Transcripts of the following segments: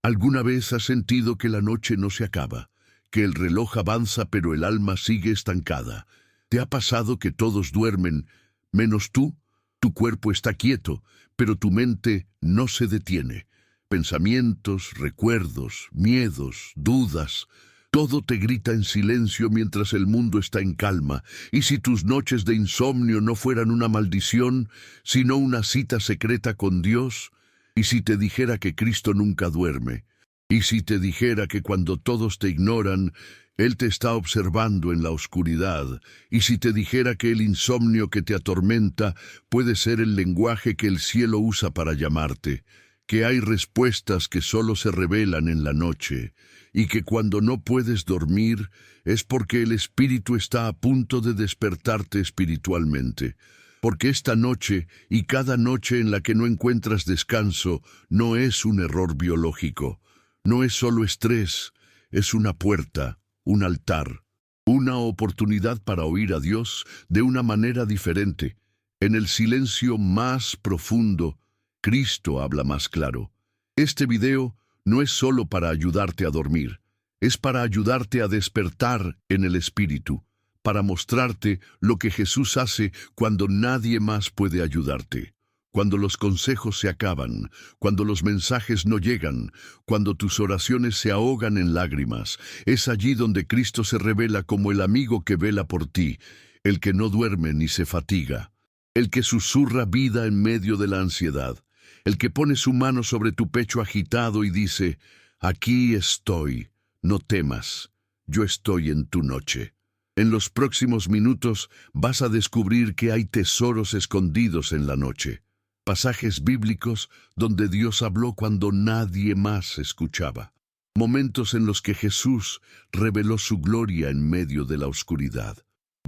¿Alguna vez has sentido que la noche no se acaba, que el reloj avanza pero el alma sigue estancada? ¿Te ha pasado que todos duermen, menos tú? Tu cuerpo está quieto, pero tu mente no se detiene. Pensamientos, recuerdos, miedos, dudas, todo te grita en silencio mientras el mundo está en calma. Y si tus noches de insomnio no fueran una maldición, sino una cita secreta con Dios, y si te dijera que Cristo nunca duerme, y si te dijera que cuando todos te ignoran, Él te está observando en la oscuridad, y si te dijera que el insomnio que te atormenta puede ser el lenguaje que el cielo usa para llamarte, que hay respuestas que solo se revelan en la noche, y que cuando no puedes dormir es porque el espíritu está a punto de despertarte espiritualmente. Porque esta noche y cada noche en la que no encuentras descanso no es un error biológico, no es solo estrés, es una puerta, un altar, una oportunidad para oír a Dios de una manera diferente. En el silencio más profundo, Cristo habla más claro. Este video no es solo para ayudarte a dormir, es para ayudarte a despertar en el espíritu, para mostrarte lo que Jesús hace cuando nadie más puede ayudarte. Cuando los consejos se acaban, cuando los mensajes no llegan, cuando tus oraciones se ahogan en lágrimas, es allí donde Cristo se revela como el amigo que vela por ti, el que no duerme ni se fatiga, el que susurra vida en medio de la ansiedad, el que pone su mano sobre tu pecho agitado y dice, «Aquí estoy, no temas, yo estoy en tu noche». En los próximos minutos vas a descubrir que hay tesoros escondidos en la noche. Pasajes bíblicos donde Dios habló cuando nadie más escuchaba. Momentos en los que Jesús reveló su gloria en medio de la oscuridad.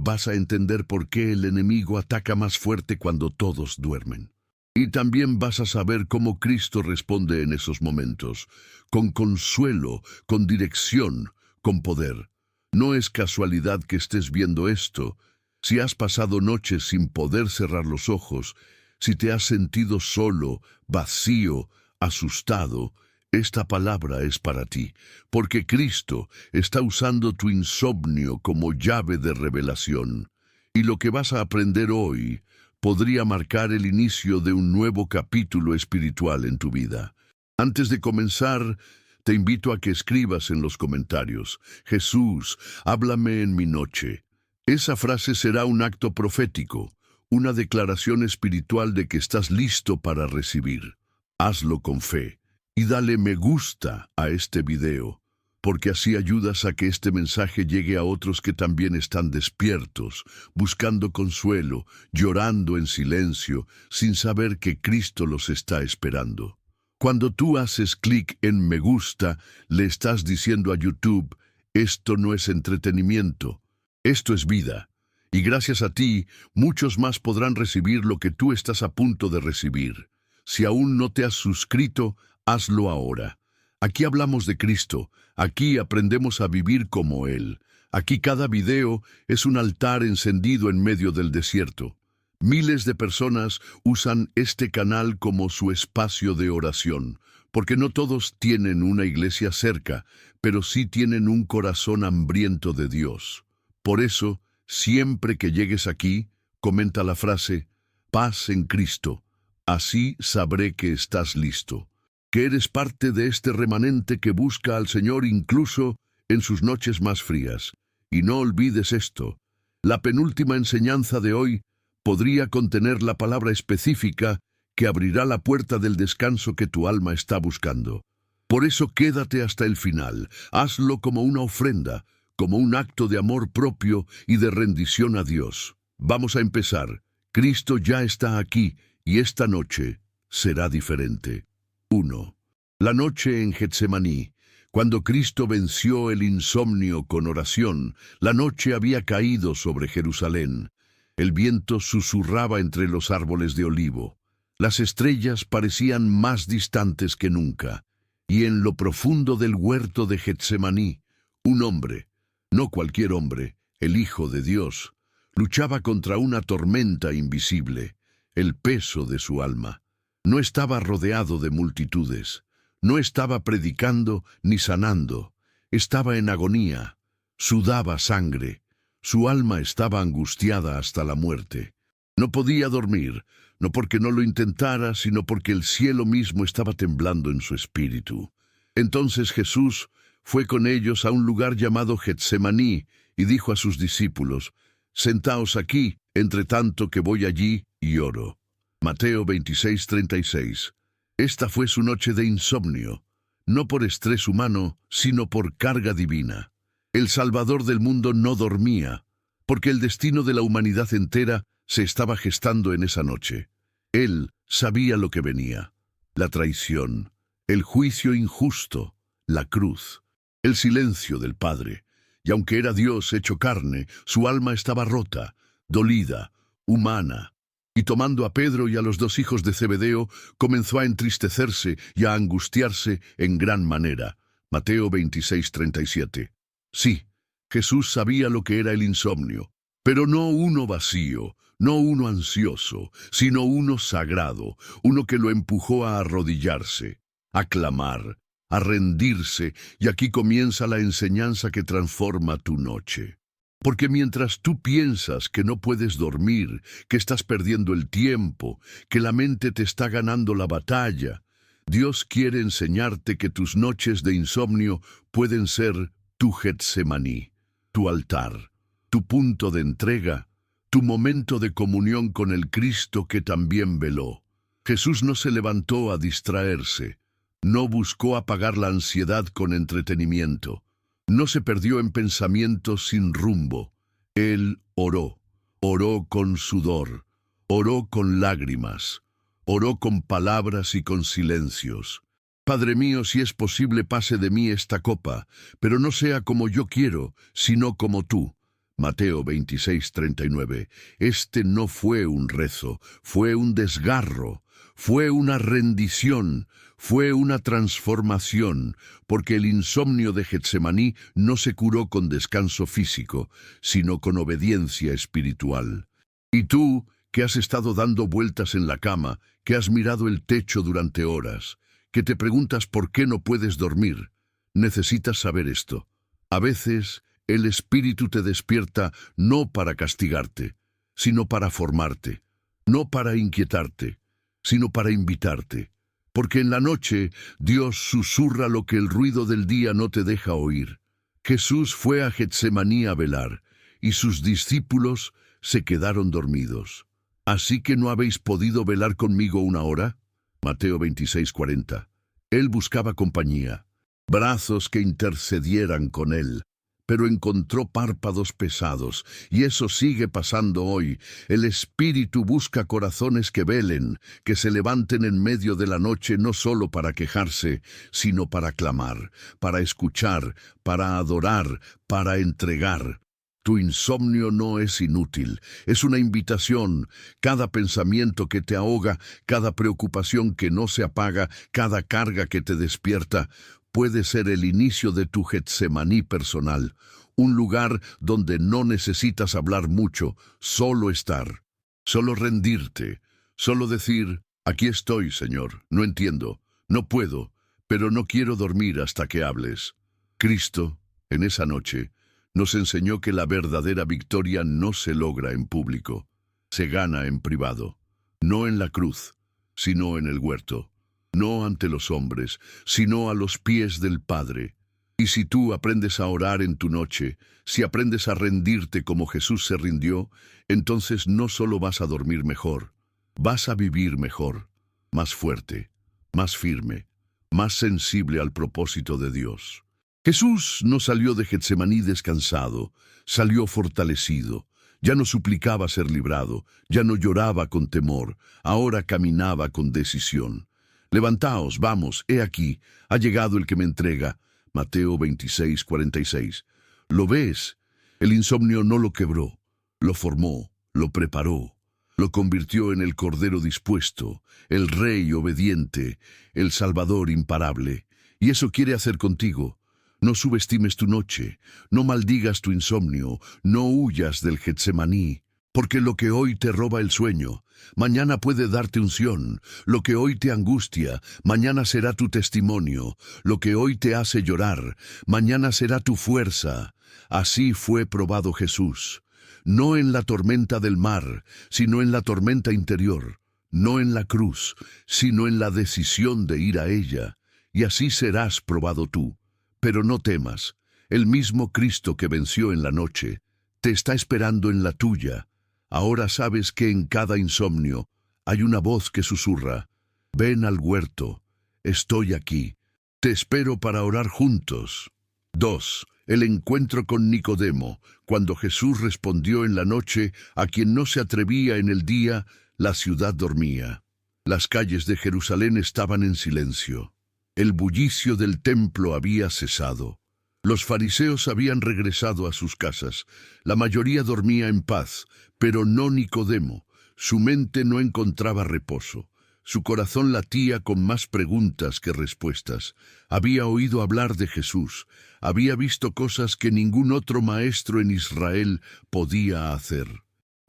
Vas a entender por qué el enemigo ataca más fuerte cuando todos duermen. Y también vas a saber cómo Cristo responde en esos momentos, con consuelo, con dirección, con poder. No es casualidad que estés viendo esto. Si has pasado noches sin poder cerrar los ojos, si te has sentido solo, vacío, asustado, esta palabra es para ti, porque Cristo está usando tu insomnio como llave de revelación. Y lo que vas a aprender hoy podría marcar el inicio de un nuevo capítulo espiritual en tu vida. Antes de comenzar, te invito a que escribas en los comentarios, «Jesús, háblame en mi noche». Esa frase será un acto profético, una declaración espiritual de que estás listo para recibir. Hazlo con fe y dale me gusta a este video, porque así ayudas a que este mensaje llegue a otros que también están despiertos, buscando consuelo, llorando en silencio, sin saber que Cristo los está esperando. Cuando tú haces clic en me gusta, le estás diciendo a YouTube, esto no es entretenimiento, esto es vida. Y gracias a ti, muchos más podrán recibir lo que tú estás a punto de recibir. Si aún no te has suscrito, hazlo ahora. Aquí hablamos de Cristo, aquí aprendemos a vivir como Él. Aquí cada video es un altar encendido en medio del desierto. Miles de personas usan este canal como su espacio de oración, porque no todos tienen una iglesia cerca, pero sí tienen un corazón hambriento de Dios. Por eso, siempre que llegues aquí, comenta la frase, «Paz en Cristo», así sabré que estás listo, que eres parte de este remanente que busca al Señor incluso en sus noches más frías. Y no olvides esto, la penúltima enseñanza de hoy podría contener la palabra específica que abrirá la puerta del descanso que tu alma está buscando. Por eso quédate hasta el final, hazlo como una ofrenda, como un acto de amor propio y de rendición a Dios. Vamos a empezar. Cristo ya está aquí y esta noche será diferente. 1. La noche en Getsemaní. Cuando Cristo venció el insomnio con oración, la noche había caído sobre Jerusalén. El viento susurraba entre los árboles de olivo. Las estrellas parecían más distantes que nunca. Y en lo profundo del huerto de Getsemaní, un hombre, no cualquier hombre, el Hijo de Dios, luchaba contra una tormenta invisible, el peso de su alma. No estaba rodeado de multitudes, No estaba predicando ni sanando. Estaba en agonía. Sudaba sangre. Su alma estaba angustiada hasta la muerte. No podía dormir, no porque no lo intentara, sino porque el cielo mismo estaba temblando en su espíritu. Entonces Jesús fue con ellos a un lugar llamado Getsemaní y dijo a sus discípulos: «Sentaos aquí, entre tanto que voy allí y oro». Mateo 26:36. Esta fue su noche de insomnio, no por estrés humano, sino por carga divina. El Salvador del mundo no dormía, porque el destino de la humanidad entera se estaba gestando en esa noche. Él sabía lo que venía: la traición, el juicio injusto, la cruz, el silencio del Padre. Y aunque era Dios hecho carne, su alma estaba rota, dolida, humana. Y tomando a Pedro y a los dos hijos de Zebedeo, comenzó a entristecerse y a angustiarse en gran manera. Mateo 26:37. Sí, Jesús sabía lo que era el insomnio, pero no uno vacío, no uno ansioso, sino uno sagrado, uno que lo empujó a arrodillarse, a clamar, a rendirse, y aquí comienza la enseñanza que transforma tu noche. Porque mientras tú piensas que no puedes dormir, que estás perdiendo el tiempo, que la mente te está ganando la batalla, Dios quiere enseñarte que tus noches de insomnio pueden ser tu Getsemaní, tu altar, tu punto de entrega, tu momento de comunión con el Cristo que también veló. Jesús no se levantó a distraerse, no buscó apagar la ansiedad con entretenimiento, no se perdió en pensamientos sin rumbo. Él oró, oró con sudor, oró con lágrimas, oró con palabras y con silencios. Padre mío, si es posible, pase de mí esta copa, pero no sea como yo quiero, sino como tú. Mateo 26:39. Este no fue un rezo, fue un desgarro, fue una rendición, fue una transformación, porque el insomnio de Getsemaní no se curó con descanso físico, sino con obediencia espiritual. Y tú, que has estado dando vueltas en la cama, que has mirado el techo durante horas, que te preguntas por qué no puedes dormir, necesitas saber esto. A veces, el Espíritu te despierta no para castigarte, sino para formarte, no para inquietarte, sino para invitarte. Porque en la noche Dios susurra lo que el ruido del día no te deja oír. Jesús fue a Getsemaní a velar, y sus discípulos se quedaron dormidos. ¿Así que no habéis podido velar conmigo una hora? Mateo 26:40. Él buscaba compañía, brazos que intercedieran con él, pero encontró párpados pesados, y eso sigue pasando hoy. El Espíritu busca corazones que velen, que se levanten en medio de la noche no solo para quejarse, sino para clamar, para escuchar, para adorar, para entregar. Tu insomnio no es inútil, es una invitación. Cada pensamiento que te ahoga, cada preocupación que no se apaga, cada carga que te despierta, puede ser el inicio de tu Getsemaní personal, un lugar donde no necesitas hablar mucho, solo estar, solo rendirte, solo decir: aquí estoy, Señor, no entiendo, no puedo, pero no quiero dormir hasta que hables. Cristo, en esa noche, nos enseñó que la verdadera victoria no se logra en público, se gana en privado, no en la cruz, sino en el huerto. No ante los hombres, sino a los pies del Padre. Y si tú aprendes a orar en tu noche, si aprendes a rendirte como Jesús se rindió, entonces no solo vas a dormir mejor, vas a vivir mejor, más fuerte, más firme, más sensible al propósito de Dios. Jesús no salió de Getsemaní descansado, salió fortalecido. Ya no suplicaba ser librado, ya no lloraba con temor, ahora caminaba con decisión. Levantaos, vamos, he aquí, ha llegado el que me entrega. Mateo 26:46. ¿Lo ves? El insomnio no lo quebró, lo formó, lo preparó, lo convirtió en el Cordero dispuesto, el Rey obediente, el Salvador imparable. Y eso quiere hacer contigo. No subestimes tu noche, no maldigas tu insomnio, no huyas del Getsemaní. Porque lo que hoy te roba el sueño, mañana puede darte unción. Lo que hoy te angustia, mañana será tu testimonio. Lo que hoy te hace llorar, mañana será tu fuerza. Así fue probado Jesús. No en la tormenta del mar, sino en la tormenta interior. No en la cruz, sino en la decisión de ir a ella. Y así serás probado tú. Pero no temas, el mismo Cristo que venció en la noche, te está esperando en la tuya. Ahora sabes que en cada insomnio hay una voz que susurra: ven al huerto, estoy aquí, te espero para orar juntos. 2. El encuentro con Nicodemo, cuando Jesús respondió en la noche a quien no se atrevía en el día. La ciudad dormía. Las calles de Jerusalén estaban en silencio. El bullicio del templo había cesado. Los fariseos habían regresado a sus casas. La mayoría dormía en paz, pero no Nicodemo. Su mente no encontraba reposo. Su corazón latía con más preguntas que respuestas. Había oído hablar de Jesús. Había visto cosas que ningún otro maestro en Israel podía hacer.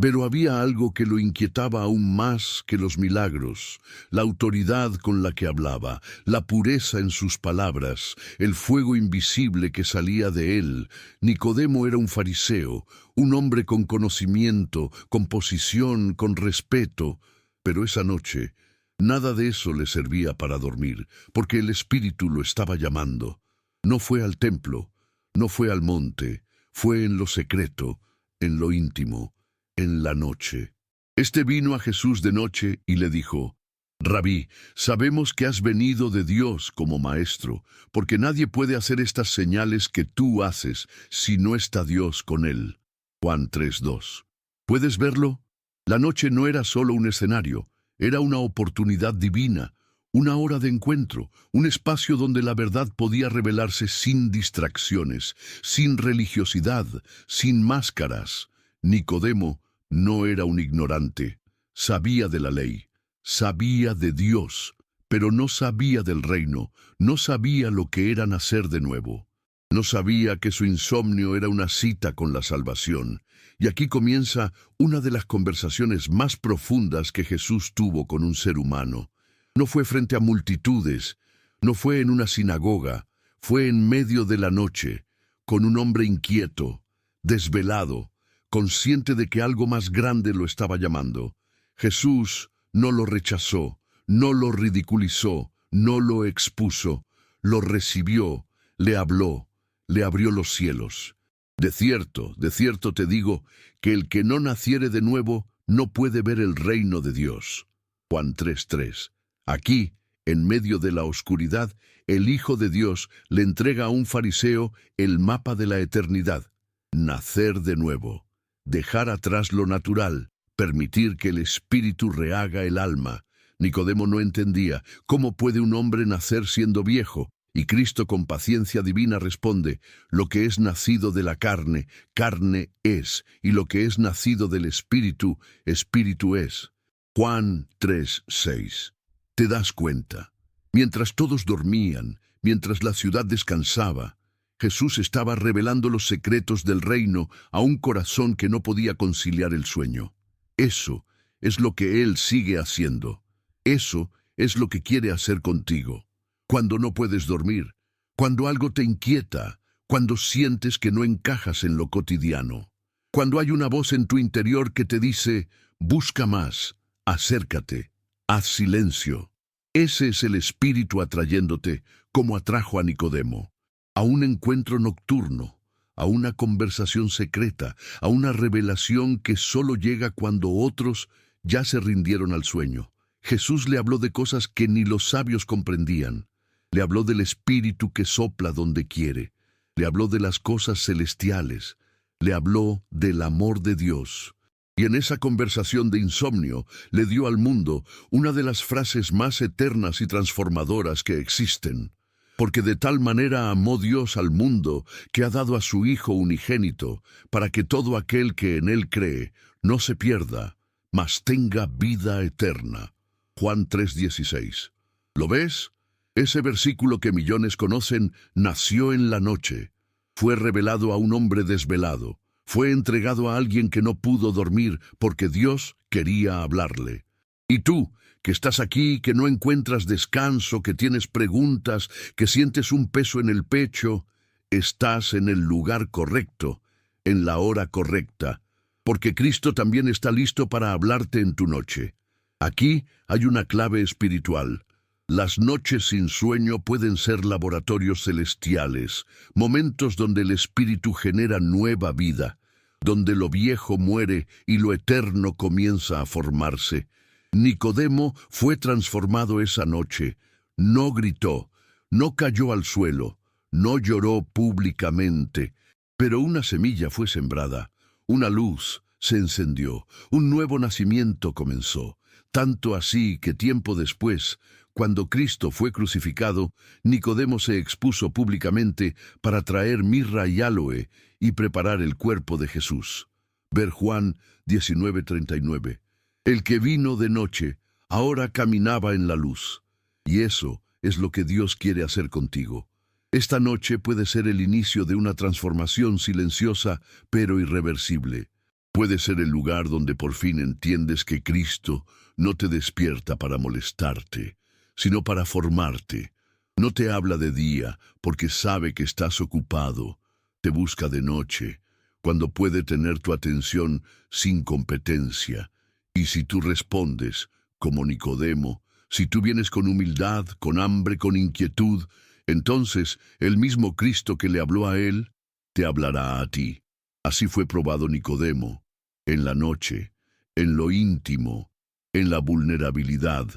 Pero había algo que lo inquietaba aún más que los milagros: la autoridad con la que hablaba, la pureza en sus palabras, el fuego invisible que salía de él. Nicodemo era un fariseo, un hombre con conocimiento, con posición, con respeto. Pero esa noche, nada de eso le servía para dormir, porque el Espíritu lo estaba llamando. No fue al templo, no fue al monte, fue en lo secreto, en lo íntimo, en la noche. Este vino a Jesús de noche y le dijo: Rabí, sabemos que has venido de Dios como maestro, porque nadie puede hacer estas señales que tú haces si no está Dios con él. Juan 3:2. ¿Puedes verlo? La noche no era solo un escenario, era una oportunidad divina, una hora de encuentro, un espacio donde la verdad podía revelarse sin distracciones, sin religiosidad, sin máscaras. Nicodemo no era un ignorante, sabía de la ley, sabía de Dios, pero no sabía del reino, no sabía lo que era nacer de nuevo. No sabía que su insomnio era una cita con la salvación. Y aquí comienza una de las conversaciones más profundas que Jesús tuvo con un ser humano. No fue frente a multitudes, no fue en una sinagoga, fue en medio de la noche, con un hombre inquieto, desvelado, consciente de que algo más grande lo estaba llamando. Jesús no lo rechazó, no lo ridiculizó, no lo expuso, lo recibió, le habló, le abrió los cielos. De cierto te digo, que el que no naciere de nuevo no puede ver el reino de Dios. Juan 3:3. Aquí, en medio de la oscuridad, el Hijo de Dios le entrega a un fariseo el mapa de la eternidad. Nacer de nuevo. Dejar atrás lo natural, permitir que el Espíritu rehaga el alma. Nicodemo no entendía cómo puede un hombre nacer siendo viejo, y Cristo con paciencia divina responde: lo que es nacido de la carne, carne es, y lo que es nacido del Espíritu, Espíritu es. Juan 3:6. ¿Te das cuenta? Mientras todos dormían, mientras la ciudad descansaba, Jesús estaba revelando los secretos del reino a un corazón que no podía conciliar el sueño. Eso es lo que Él sigue haciendo. Eso es lo que quiere hacer contigo. Cuando no puedes dormir, cuando algo te inquieta, cuando sientes que no encajas en lo cotidiano, cuando hay una voz en tu interior que te dice: busca más, acércate, haz silencio. Ese es el Espíritu atrayéndote, como atrajo a Nicodemo, a un encuentro nocturno, a una conversación secreta, a una revelación que solo llega cuando otros ya se rindieron al sueño. Jesús le habló de cosas que ni los sabios comprendían. Le habló del Espíritu que sopla donde quiere. Le habló de las cosas celestiales. Le habló del amor de Dios. Y en esa conversación de insomnio le dio al mundo una de las frases más eternas y transformadoras que existen. Porque de tal manera amó Dios al mundo, que ha dado a su Hijo unigénito, para que todo aquel que en Él cree no se pierda, mas tenga vida eterna. Juan 3:16. ¿Lo ves? Ese versículo que millones conocen nació en la noche. Fue revelado a un hombre desvelado. Fue entregado a alguien que no pudo dormir porque Dios quería hablarle. Y tú, que estás aquí, que no encuentras descanso, que tienes preguntas, que sientes un peso en el pecho, estás en el lugar correcto, en la hora correcta, porque Cristo también está listo para hablarte en tu noche. Aquí hay una clave espiritual. Las noches sin sueño pueden ser laboratorios celestiales, momentos donde el Espíritu genera nueva vida, donde lo viejo muere y lo eterno comienza a formarse. Nicodemo fue transformado esa noche. No gritó, no cayó al suelo, no lloró públicamente, pero una semilla fue sembrada, una luz se encendió, un nuevo nacimiento comenzó, tanto así que tiempo después, cuando Cristo fue crucificado, Nicodemo se expuso públicamente para traer mirra y áloe y preparar el cuerpo de Jesús. Ver Juan 19:39. El que vino de noche, ahora caminaba en la luz. Y eso es lo que Dios quiere hacer contigo. Esta noche puede ser el inicio de una transformación silenciosa, pero irreversible. Puede ser el lugar donde por fin entiendes que Cristo no te despierta para molestarte, sino para formarte. No te habla de día, porque sabe que estás ocupado. Te busca de noche, cuando puede tener tu atención sin competencia. Y si tú respondes, como Nicodemo, si tú vienes con humildad, con hambre, con inquietud, entonces el mismo Cristo que le habló a él, te hablará a ti. Así fue probado Nicodemo, en la noche, en lo íntimo, en la vulnerabilidad,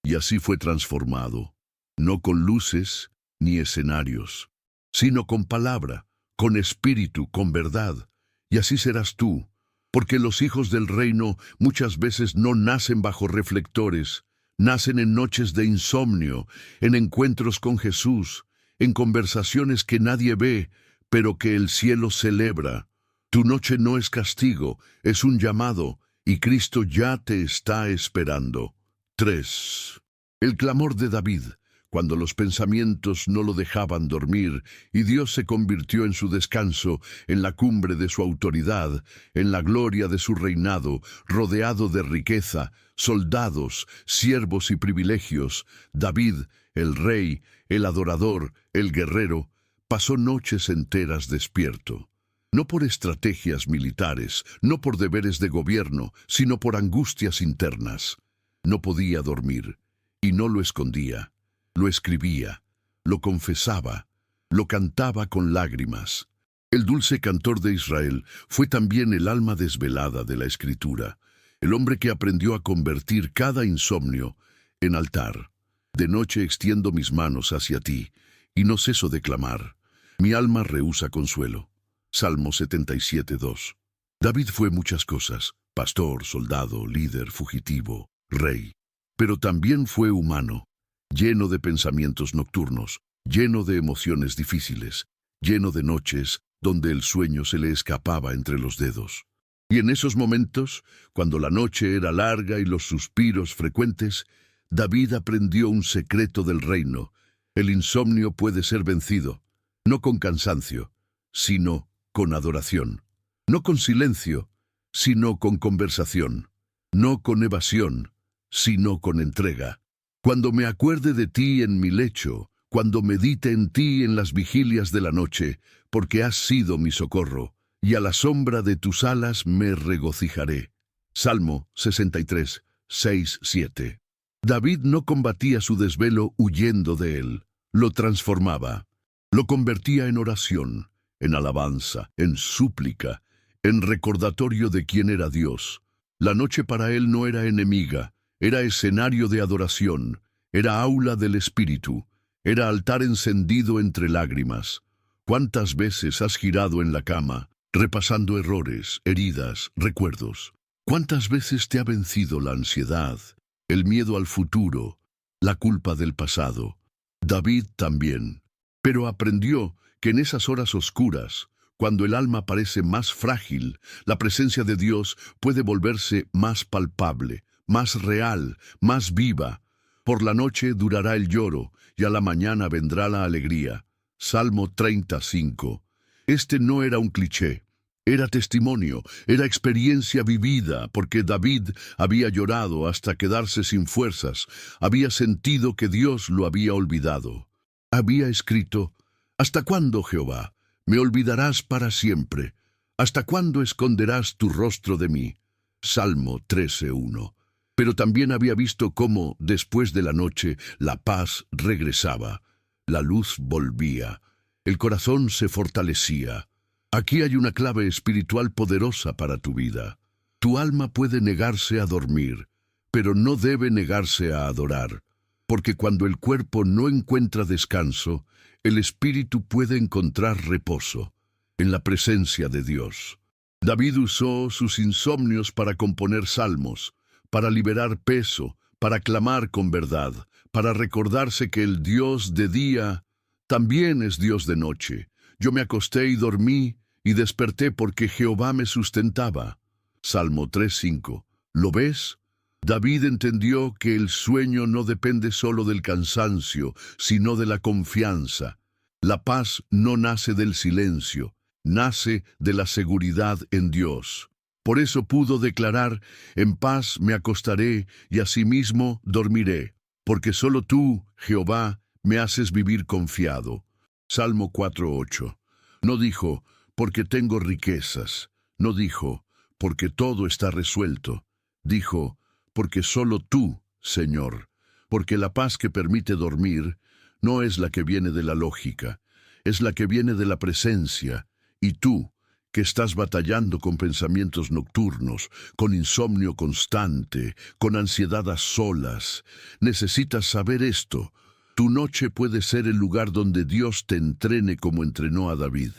y así fue transformado, no con luces ni escenarios, sino con palabra, con espíritu, con verdad. Y así serás tú, porque los hijos del reino muchas veces no nacen bajo reflectores, nacen en noches de insomnio, en encuentros con Jesús, en conversaciones que nadie ve, pero que el cielo celebra. Tu noche no es castigo, es un llamado, y Cristo ya te está esperando. 3. El clamor de David, cuando los pensamientos no lo dejaban dormir, y Dios se convirtió en su descanso, en la cumbre de su autoridad, en la gloria de su reinado, rodeado de riqueza, soldados, siervos y privilegios. David, el rey, el adorador, el guerrero, pasó noches enteras despierto. No por estrategias militares, no por deberes de gobierno, sino por angustias internas. No podía dormir, y no lo escondía. Lo escribía, lo confesaba, lo cantaba con lágrimas. El dulce cantor de Israel fue también el alma desvelada de la Escritura, el hombre que aprendió a convertir cada insomnio en altar. De noche extiendo mis manos hacia ti, y no ceso de clamar. Mi alma rehúsa consuelo. Salmo 77:2. David fue muchas cosas: pastor, soldado, líder, fugitivo, rey. Pero también fue humano, lleno de pensamientos nocturnos, lleno de emociones difíciles, lleno de noches donde el sueño se le escapaba entre los dedos. Y en esos momentos, cuando la noche era larga y los suspiros frecuentes, David aprendió un secreto del reino. El insomnio puede ser vencido, no con cansancio, sino con adoración. No con silencio, sino con conversación. No con evasión, sino con entrega. Cuando me acuerde de ti en mi lecho, cuando medite en ti en las vigilias de la noche, porque has sido mi socorro, y a la sombra de tus alas me regocijaré. Salmo 63, 6, 7. David no combatía su desvelo huyendo de él, lo transformaba, lo convertía en oración, en alabanza, en súplica, en recordatorio de quién era Dios. La noche para él no era enemiga, era escenario de adoración, era aula del Espíritu, era altar encendido entre lágrimas. ¿Cuántas veces has girado en la cama, repasando errores, heridas, recuerdos? ¿Cuántas veces te ha vencido la ansiedad, el miedo al futuro, la culpa del pasado? David también. Pero aprendió que en esas horas oscuras, cuando el alma parece más frágil, la presencia de Dios puede volverse más palpable, más real, más viva. Por la noche durará el lloro, y a la mañana vendrá la alegría. Salmo 35. Este no era un cliché, Era testimonio, era experiencia vivida, porque David había llorado hasta quedarse sin fuerzas, había sentido que Dios lo había olvidado. Había escrito: ¿Hasta cuándo, Jehová, me olvidarás para siempre? ¿Hasta cuándo esconderás tu rostro de mí? Salmo 13:1. Pero también había visto cómo, después de la noche, la paz regresaba, la luz volvía, el corazón se fortalecía. Aquí hay una clave espiritual poderosa para tu vida. Tu alma puede negarse a dormir, pero no debe negarse a adorar, porque cuando el cuerpo no encuentra descanso, el espíritu puede encontrar reposo en la presencia de Dios. David usó sus insomnios para componer salmos, para liberar peso, para clamar con verdad, para recordarse que el Dios de día también es Dios de noche. Yo me acosté y dormí, y desperté porque Jehová me sustentaba. Salmo 3:5. ¿Lo ves? David entendió que el sueño no depende solo del cansancio, sino de la confianza. La paz no nace del silencio, nace de la seguridad en Dios. Por eso pudo declarar: en paz me acostaré y asimismo dormiré, porque solo tú, Jehová, me haces vivir confiado. Salmo 4:8. No dijo: porque tengo riquezas. No dijo: porque todo está resuelto. Dijo: porque solo tú, Señor. Porque la paz que permite dormir no es la que viene de la lógica, es la que viene de la presencia. Y tú, que estás batallando con pensamientos nocturnos, con insomnio constante, con ansiedad a solas, necesitas saber esto. Tu noche puede ser el lugar donde Dios te entrene como entrenó a David.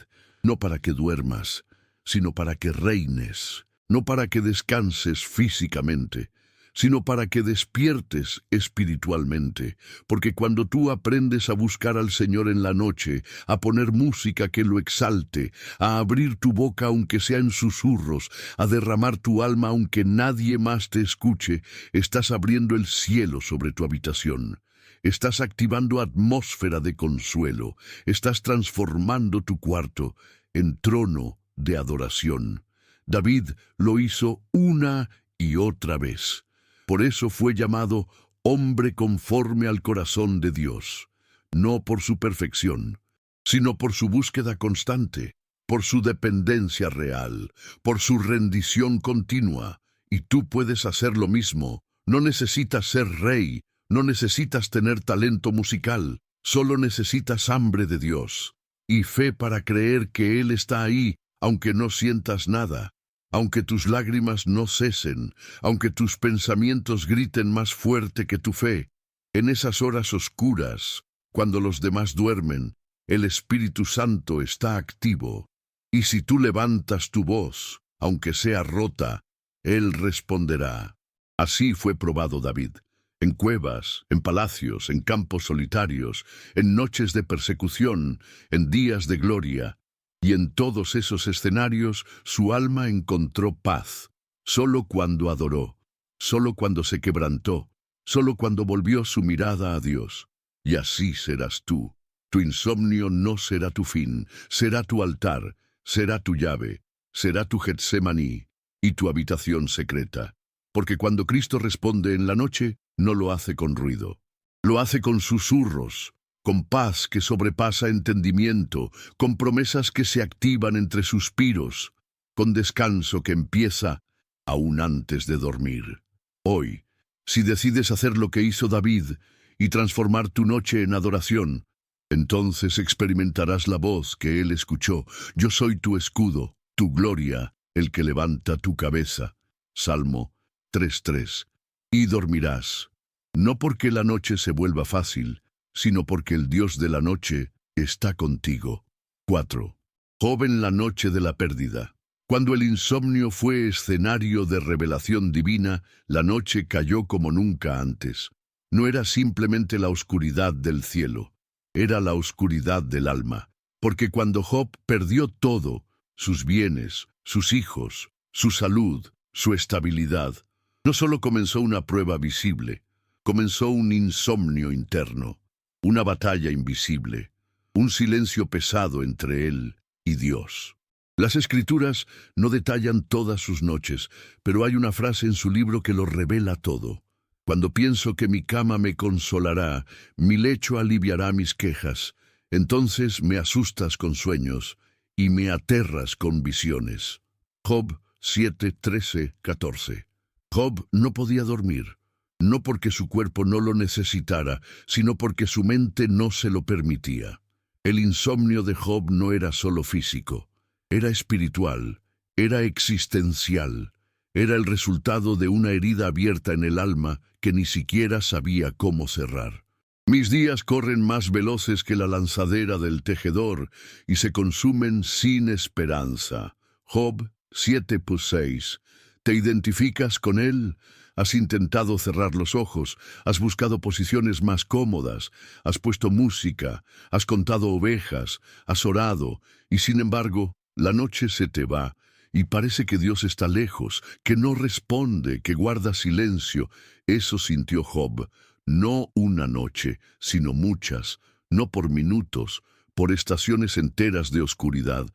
No para que duermas, sino para que reines, no para que descanses físicamente, sino para que despiertes espiritualmente, porque cuando tú aprendes a buscar al Señor en la noche, a poner música que lo exalte, a abrir tu boca aunque sea en susurros, a derramar tu alma aunque nadie más te escuche, estás abriendo el cielo sobre tu habitación. Estás activando atmósfera de consuelo, estás transformando tu cuarto en trono de adoración. David lo hizo una y otra vez. Por eso fue llamado hombre conforme al corazón de Dios, no por su perfección, sino por su búsqueda constante, por su dependencia real, por su rendición continua. Y tú puedes hacer lo mismo. No necesitas ser rey, no necesitas tener talento musical, solo necesitas hambre de Dios y fe para creer que Él está ahí, aunque no sientas nada, aunque tus lágrimas no cesen, aunque tus pensamientos griten más fuerte que tu fe. En esas horas oscuras, cuando los demás duermen, el Espíritu Santo está activo. Y si tú levantas tu voz, aunque sea rota, Él responderá. Así fue probado David. En cuevas, en palacios, en campos solitarios, en noches de persecución, en días de gloria. Y en todos esos escenarios su alma encontró paz, solo cuando adoró, solo cuando se quebrantó, solo cuando volvió su mirada a Dios. Y así serás tú. Tu insomnio no será tu fin, será tu altar, será tu llave, será tu Getsemaní y tu habitación secreta. Porque cuando Cristo responde en la noche, no lo hace con ruido. Lo hace con susurros, con paz que sobrepasa entendimiento, con promesas que se activan entre suspiros, con descanso que empieza aún antes de dormir. Hoy, si decides hacer lo que hizo David y transformar tu noche en adoración, entonces experimentarás la voz que él escuchó. Yo soy tu escudo, tu gloria, el que levanta tu cabeza. Salmo 3:3. Y dormirás, no porque la noche se vuelva fácil, sino porque el Dios de la noche está contigo. 4. Joven la noche de la pérdida. Cuando el insomnio fue escenario de revelación divina, la noche cayó como nunca antes. No era simplemente la oscuridad del cielo, era la oscuridad del alma. Porque cuando Job perdió todo, sus bienes, sus hijos, su salud, su estabilidad, no solo comenzó una prueba visible, comenzó un insomnio interno, una batalla invisible, un silencio pesado entre él y Dios. Las Escrituras no detallan todas sus noches, pero hay una frase en su libro que lo revela todo. Cuando pienso que mi cama me consolará, mi lecho aliviará mis quejas, entonces me asustas con sueños y me aterras con visiones. Job 7, 13, 14. Job no podía dormir, no porque su cuerpo no lo necesitara, sino porque su mente no se lo permitía. El insomnio de Job no era solo físico, era espiritual, era existencial, era el resultado de una herida abierta en el alma que ni siquiera sabía cómo cerrar. Mis días corren más veloces que la lanzadera del tejedor y se consumen sin esperanza. Job 7:6. ¿Te identificas con él? Has intentado cerrar los ojos, has buscado posiciones más cómodas, has puesto música, has contado ovejas, has orado, y sin embargo, la noche se te va, y parece que Dios está lejos, que no responde, que guarda silencio. Eso sintió Job, no una noche, sino muchas, no por minutos, por estaciones enteras de oscuridad.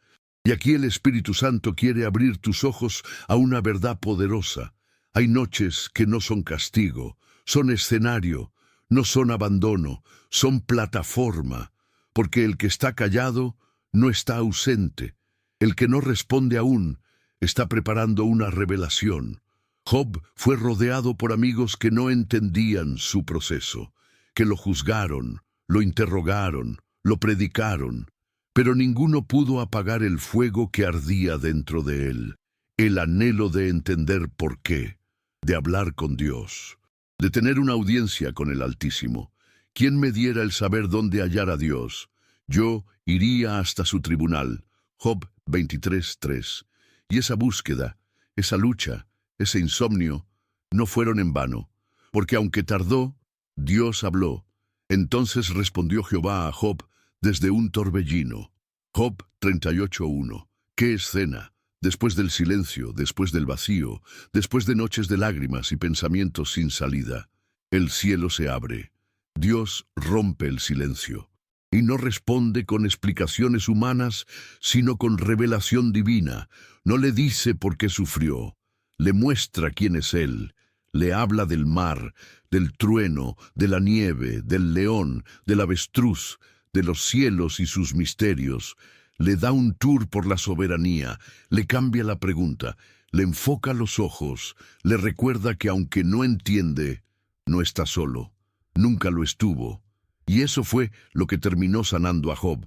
Y aquí el Espíritu Santo quiere abrir tus ojos a una verdad poderosa. Hay noches que no son castigo, son escenario, no son abandono, son plataforma, porque el que está callado no está ausente. El que no responde aún está preparando una revelación. Job fue rodeado por amigos que no entendían su proceso, que lo juzgaron, lo interrogaron, lo predicaron, pero ninguno pudo apagar el fuego que ardía dentro de él, el anhelo de entender por qué, de hablar con Dios, de tener una audiencia con el Altísimo. ¿Quién me diera el saber dónde hallar a Dios? Yo iría hasta su tribunal. Job 23:3. Y esa búsqueda, esa lucha, ese insomnio, no fueron en vano, porque aunque tardó, Dios habló. Entonces respondió Jehová a Job desde un torbellino. Job 38:1. ¡Qué escena! Después del silencio, después del vacío, después de noches de lágrimas y pensamientos sin salida, el cielo se abre. Dios rompe el silencio. Y no responde con explicaciones humanas, sino con revelación divina. No le dice por qué sufrió, le muestra quién es Él. Le habla del mar, del trueno, de la nieve, del león, del avestruz, de los cielos y sus misterios. Le da un tour por la soberanía, le cambia la pregunta, le enfoca los ojos, le recuerda que aunque no entiende, no está solo, nunca lo estuvo. Y eso fue lo que terminó sanando a Job.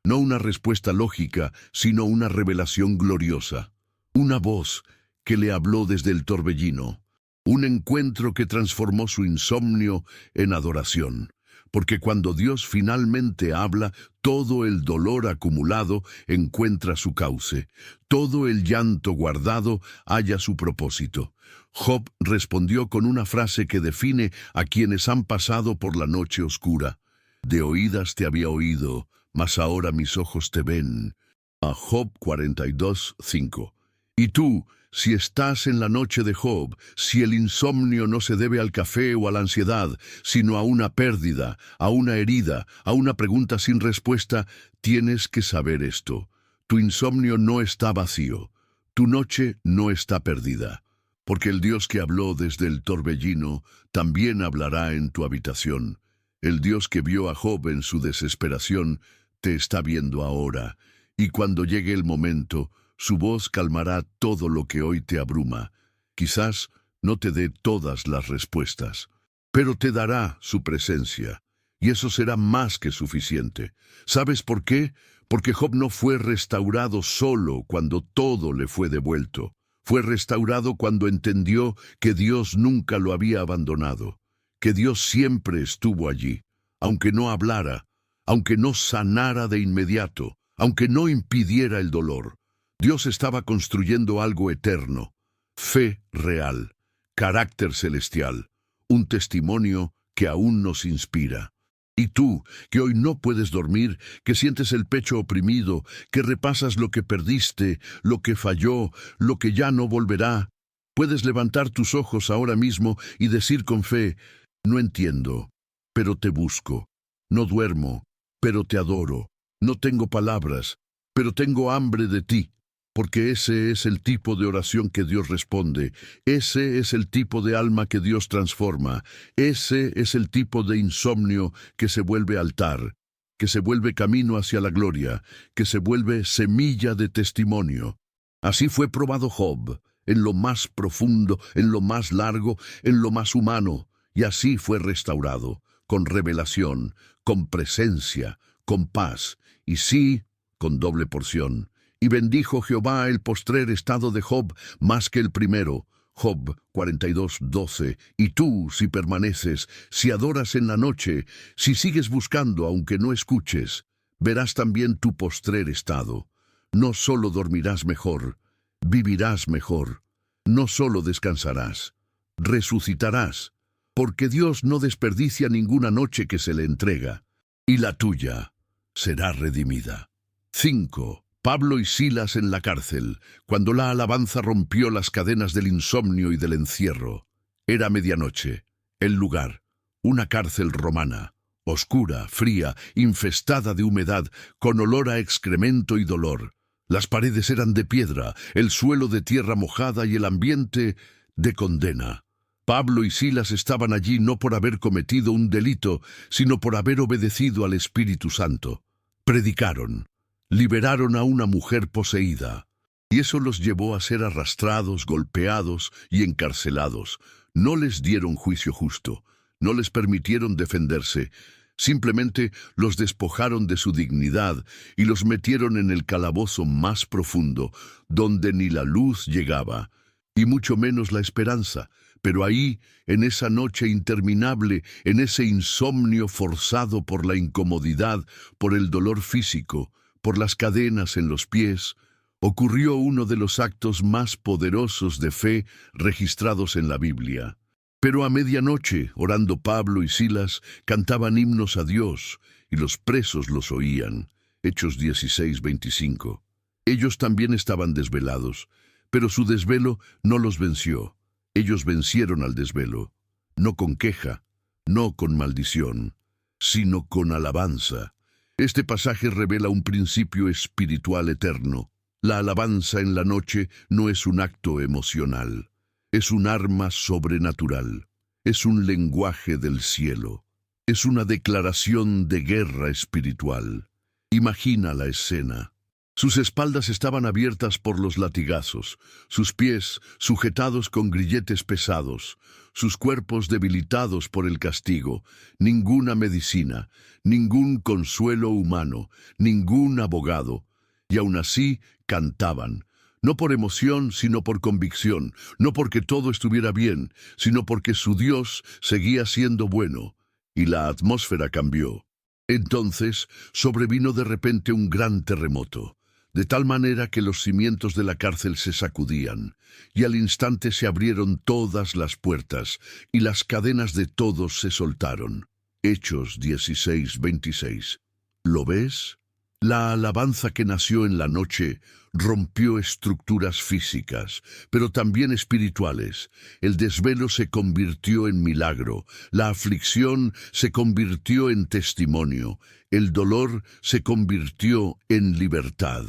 No una respuesta lógica, sino una revelación gloriosa. Una voz que le habló desde el torbellino. Un encuentro que transformó su insomnio en adoración. Porque cuando Dios finalmente habla, todo el dolor acumulado encuentra su cauce. Todo el llanto guardado halla su propósito. Job respondió con una frase que define a quienes han pasado por la noche oscura. De oídas te había oído, mas ahora mis ojos te ven. A Job 42:5. Y tú, si estás en la noche de Job, si el insomnio no se debe al café o a la ansiedad, sino a una pérdida, a una herida, a una pregunta sin respuesta, tienes que saber esto. Tu insomnio no está vacío, tu noche no está perdida, porque el Dios que habló desde el torbellino también hablará en tu habitación. El Dios que vio a Job en su desesperación te está viendo ahora, y cuando llegue el momento, su voz calmará todo lo que hoy te abruma. Quizás no te dé todas las respuestas, pero te dará su presencia, y eso será más que suficiente. ¿Sabes por qué? Porque Job no fue restaurado solo cuando todo le fue devuelto. Fue restaurado cuando entendió que Dios nunca lo había abandonado, que Dios siempre estuvo allí, aunque no hablara, aunque no sanara de inmediato, aunque no impidiera el dolor. Dios estaba construyendo algo eterno, fe real, carácter celestial, un testimonio que aún nos inspira. Y tú, que hoy no puedes dormir, que sientes el pecho oprimido, que repasas lo que perdiste, lo que falló, lo que ya no volverá, puedes levantar tus ojos ahora mismo y decir con fe: no entiendo, pero te busco. No duermo, pero te adoro. No tengo palabras, pero tengo hambre de ti. porque ese es el tipo de oración que Dios responde, ese es el tipo de alma que Dios transforma, ese es el tipo de insomnio que se vuelve altar, que se vuelve camino hacia la gloria, que se vuelve semilla de testimonio. Así fue probado Job, en lo más profundo, en lo más largo, en lo más humano, y así fue restaurado, con revelación, con presencia, con paz, y sí, con doble porción. Y bendijo Jehová el postrer estado de Job más que el primero. Job 42:12. Y tú, si permaneces, si adoras en la noche, si sigues buscando aunque no escuches, verás también tu postrer estado. No solo dormirás mejor, vivirás mejor. No solo descansarás, resucitarás, porque Dios no desperdicia ninguna noche que se le entrega, y la tuya será redimida. 5. Pablo y Silas en la cárcel, cuando la alabanza rompió las cadenas del insomnio y del encierro. Era medianoche. El lugar, una cárcel romana, oscura, fría, infestada de humedad, con olor a excremento y dolor. Las paredes eran de piedra, el suelo de tierra mojada y el ambiente de condena. Pablo y Silas estaban allí no por haber cometido un delito, sino por haber obedecido al Espíritu Santo. Predicaron. Liberaron a una mujer poseída, y eso los llevó a ser arrastrados, golpeados y encarcelados. No les dieron juicio justo, no les permitieron defenderse, simplemente los despojaron de su dignidad y los metieron en el calabozo más profundo, donde ni la luz llegaba, y mucho menos la esperanza. Pero ahí, en esa noche interminable, en ese insomnio forzado por la incomodidad, por el dolor físico, por las cadenas en los pies, ocurrió uno de los actos más poderosos de fe registrados en la Biblia. Pero a medianoche, orando Pablo y Silas, cantaban himnos a Dios, y los presos los oían. Hechos 16:25. Ellos también estaban desvelados, pero su desvelo no los venció. Ellos vencieron al desvelo, no con queja, no con maldición, sino con alabanza. Este pasaje revela un principio espiritual eterno. La alabanza en la noche no es un acto emocional, es un arma sobrenatural, es un lenguaje del cielo, es una declaración de guerra espiritual. Imagina la escena. Sus espaldas estaban abiertas por los latigazos, sus pies sujetados con grilletes pesados, sus cuerpos debilitados por el castigo. Ninguna medicina, ningún consuelo humano, ningún abogado. Y aún así cantaban, no por emoción, sino por convicción, no porque todo estuviera bien, sino porque su Dios seguía siendo bueno, y la atmósfera cambió. Entonces sobrevino de repente un gran terremoto, de tal manera que los cimientos de la cárcel se sacudían, y al instante se abrieron todas las puertas, y las cadenas de todos se soltaron. Hechos 16:26. ¿Lo ves? La alabanza que nació en la noche rompió estructuras físicas, pero también espirituales. El desvelo se convirtió en milagro, la aflicción se convirtió en testimonio, el dolor se convirtió en libertad.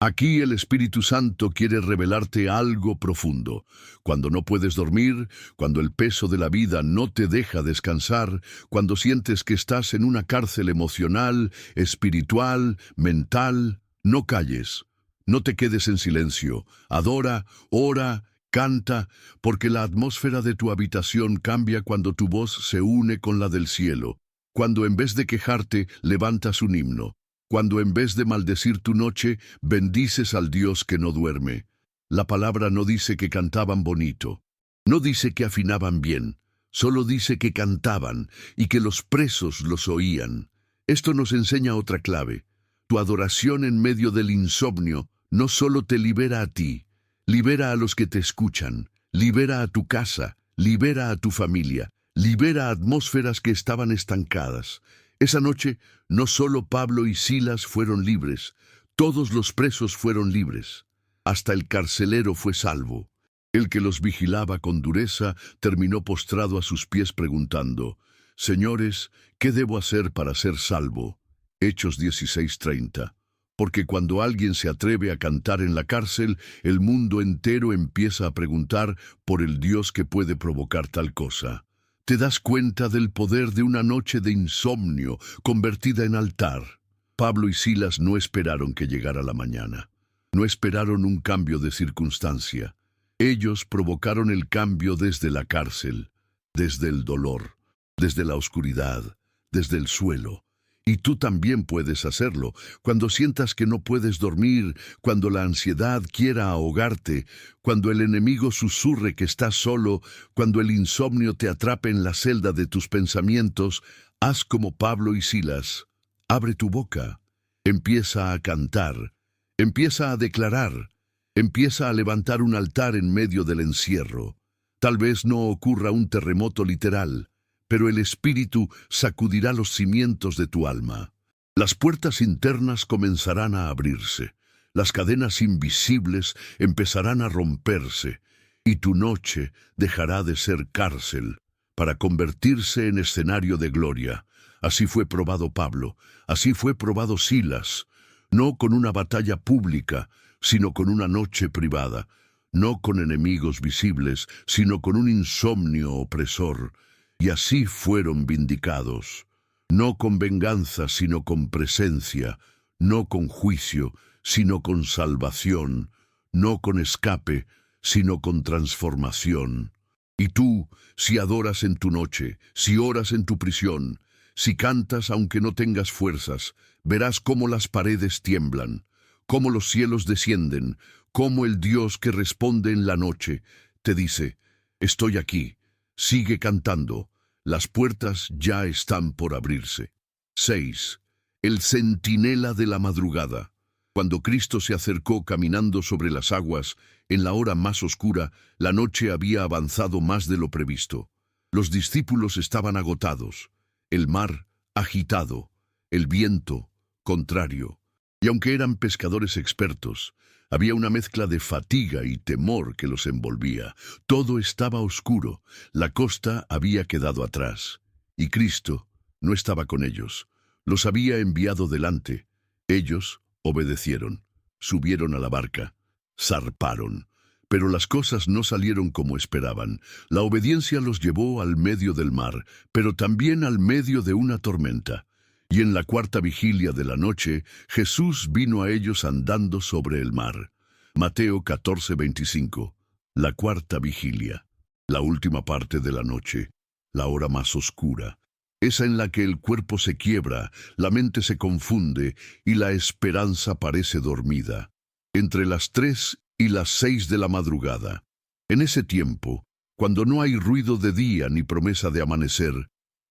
Aquí el Espíritu Santo quiere revelarte algo profundo. Cuando no puedes dormir, cuando el peso de la vida no te deja descansar, cuando sientes que estás en una cárcel emocional, espiritual, mental, no calles. No te quedes en silencio. Adora, ora, canta, porque la atmósfera de tu habitación cambia cuando tu voz se une con la del cielo. Cuando en vez de quejarte, levantas un himno. Cuando en vez de maldecir tu noche, bendices al Dios que no duerme. La palabra no dice que cantaban bonito, no dice que afinaban bien, solo dice que cantaban y que los presos los oían. Esto nos enseña otra clave. Tu adoración en medio del insomnio no solo te libera a ti, libera a los que te escuchan, libera a tu casa, libera a tu familia, libera atmósferas que estaban estancadas. Esa noche, no solo Pablo y Silas fueron libres, todos los presos fueron libres. Hasta el carcelero fue salvo. El que los vigilaba con dureza terminó postrado a sus pies preguntando, «Señores, ¿qué debo hacer para ser salvo?» Hechos 16:30. porque cuando alguien se atreve a cantar en la cárcel, el mundo entero empieza a preguntar por el Dios que puede provocar tal cosa. Te das cuenta del poder de una noche de insomnio convertida en altar. Pablo y Silas no esperaron que llegara la mañana. No esperaron un cambio de circunstancia. Ellos provocaron el cambio desde la cárcel, desde el dolor, desde la oscuridad, desde el suelo. Y tú también puedes hacerlo. Cuando sientas que no puedes dormir, cuando la ansiedad quiera ahogarte, cuando el enemigo susurre que estás solo, cuando el insomnio te atrape en la celda de tus pensamientos, haz como Pablo y Silas. Abre tu boca, empieza a cantar, empieza a declarar, empieza a levantar un altar en medio del encierro. Tal vez no ocurra un terremoto literal, pero el Espíritu sacudirá los cimientos de tu alma. Las puertas internas comenzarán a abrirse, las cadenas invisibles empezarán a romperse, y tu noche dejará de ser cárcel para convertirse en escenario de gloria. Así fue probado Pablo, así fue probado Silas, no con una batalla pública, sino con una noche privada, no con enemigos visibles, sino con un insomnio opresor. Y así fueron vindicados, no con venganza, sino con presencia, no con juicio, sino con salvación, no con escape, sino con transformación. Y tú, si adoras en tu noche, si oras en tu prisión, si cantas aunque no tengas fuerzas, verás cómo las paredes tiemblan, cómo los cielos descienden, cómo el Dios que responde en la noche te dice: estoy aquí. Sigue cantando, las puertas ya están por abrirse. 6. El centinela de la madrugada. Cuando Cristo se acercó caminando sobre las aguas, en la hora más oscura, la noche había avanzado más de lo previsto. Los discípulos estaban agotados, el mar agitado, el viento contrario. Y aunque eran pescadores expertos, había una mezcla de fatiga y temor que los envolvía. Todo estaba oscuro, la costa había quedado atrás, y Cristo no estaba con ellos. Los había enviado delante. Ellos obedecieron, subieron a la barca, zarparon. Pero las cosas no salieron como esperaban. La obediencia los llevó al medio del mar, pero también al medio de una tormenta. Y en la cuarta vigilia de la noche, Jesús vino a ellos andando sobre el mar. Mateo 14:25. La cuarta vigilia, la última parte de la noche, la hora más oscura, esa en la que el cuerpo se quiebra, la mente se confunde y la esperanza parece dormida. Entre las 3 y las 6 de la madrugada. En ese tiempo, cuando no hay ruido de día ni promesa de amanecer,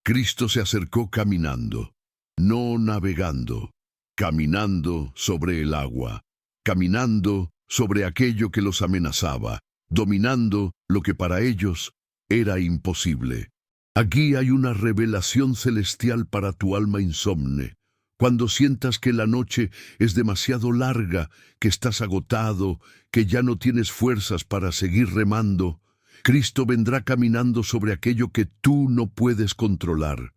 Cristo se acercó caminando. No navegando, caminando sobre el agua, caminando sobre aquello que los amenazaba, dominando lo que para ellos era imposible. Aquí hay una revelación celestial para tu alma insomne. Cuando sientas que la noche es demasiado larga, que estás agotado, que ya no tienes fuerzas para seguir remando, Cristo vendrá caminando sobre aquello que tú no puedes controlar.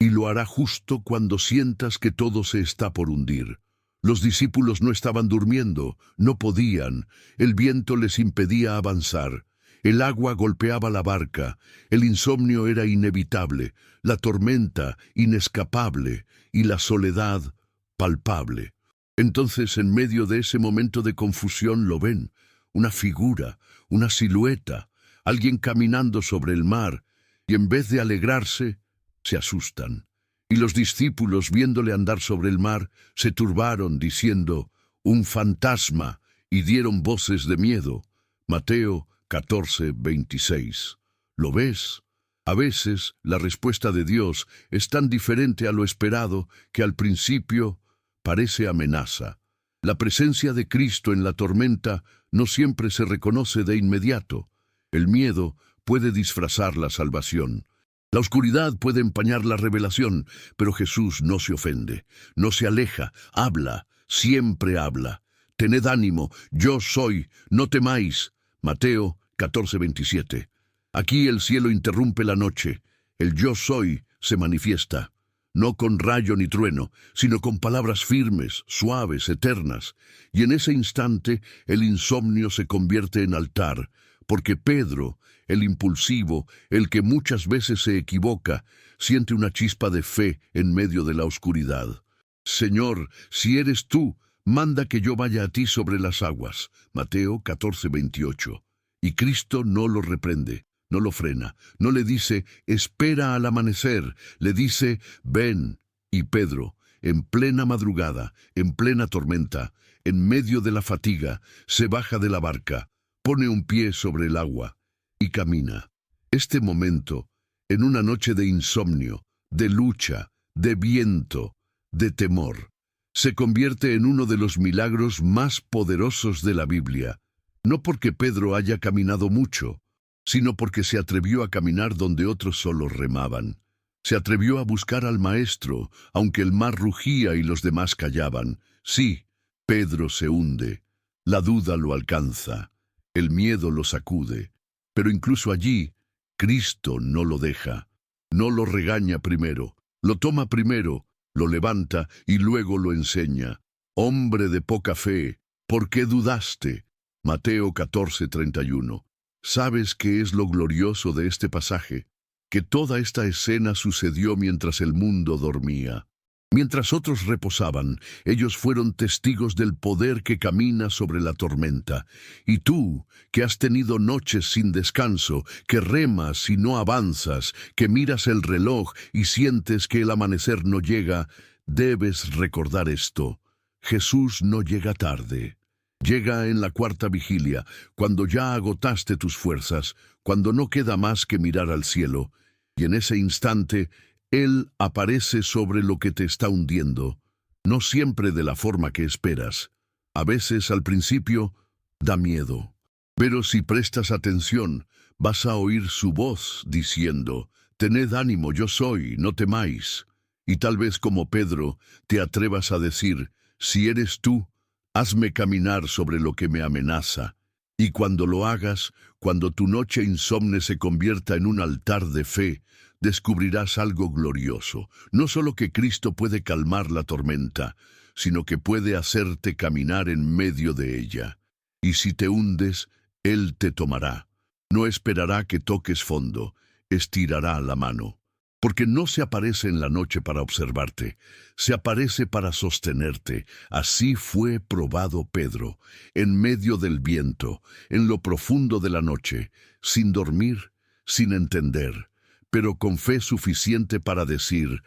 Y lo hará justo cuando sientas que todo se está por hundir. Los discípulos no estaban durmiendo, no podían, el viento les impedía avanzar, el agua golpeaba la barca, el insomnio era inevitable, la tormenta inescapable y la soledad palpable. Entonces, en medio de ese momento de confusión lo ven, una figura, una silueta, alguien caminando sobre el mar, y en vez de alegrarse, se asustan. Y los discípulos, viéndole andar sobre el mar, se turbaron, diciendo: un fantasma, y dieron voces de miedo. Mateo 14:26. ¿Lo ves? A veces, la respuesta de Dios es tan diferente a lo esperado que al principio parece amenaza. La presencia de Cristo en la tormenta no siempre se reconoce de inmediato. El miedo puede disfrazar la salvación. La oscuridad puede empañar la revelación, pero Jesús no se ofende, no se aleja, habla, siempre habla. Tened ánimo, yo soy, no temáis. Mateo 14:27. Aquí el cielo interrumpe la noche, el yo soy se manifiesta. no con rayo ni trueno, sino con palabras firmes, suaves, eternas. Y en ese instante el insomnio se convierte en altar, porque Pedro, el impulsivo, el que muchas veces se equivoca, siente una chispa de fe en medio de la oscuridad. Señor, si eres tú, manda que yo vaya a ti sobre las aguas. Mateo 14:28. Y Cristo no lo reprende, no lo frena, no le dice, espera al amanecer, le dice, ven. Y Pedro, en plena madrugada, en plena tormenta, en medio de la fatiga, se baja de la barca, pone un pie sobre el agua y camina. Este momento, en una noche de insomnio, de lucha, de viento, de temor, se convierte en uno de los milagros más poderosos de la Biblia, no porque Pedro haya caminado mucho, sino porque se atrevió a caminar donde otros solo remaban. Se atrevió a buscar al Maestro, aunque el mar rugía y los demás callaban. Sí, Pedro se hunde, la duda lo alcanza, el miedo lo sacude, pero incluso allí, Cristo no lo deja, no lo regaña primero, lo toma primero, lo levanta y luego lo enseña. Hombre de poca fe, ¿por qué dudaste? Mateo 14:31. ¿Sabes qué es lo glorioso de este pasaje? Que toda esta escena sucedió mientras el mundo dormía. Mientras otros reposaban, ellos fueron testigos del poder que camina sobre la tormenta. Y tú, que has tenido noches sin descanso, que remas y no avanzas, que miras el reloj y sientes que el amanecer no llega, debes recordar esto. Jesús no llega tarde. Llega en la cuarta vigilia, cuando ya agotaste tus fuerzas, cuando no queda más que mirar al cielo, y en ese instante Él aparece sobre lo que te está hundiendo, no siempre de la forma que esperas. A veces, al principio, da miedo. Pero si prestas atención, vas a oír su voz diciendo, «Tened ánimo, yo soy, no temáis». Y tal vez como Pedro, te atrevas a decir, «Si eres tú, hazme caminar sobre lo que me amenaza». Y cuando lo hagas, cuando tu noche insomne se convierta en un altar de fe, descubrirás algo glorioso. No solo que Cristo puede calmar la tormenta, sino que puede hacerte caminar en medio de ella. Y si te hundes, Él te tomará. No esperará que toques fondo, estirará la mano. Porque no se aparece en la noche para observarte, se aparece para sostenerte. Así fue probado Pedro, en medio del viento, en lo profundo de la noche, sin dormir, sin entender, pero con fe suficiente para decir,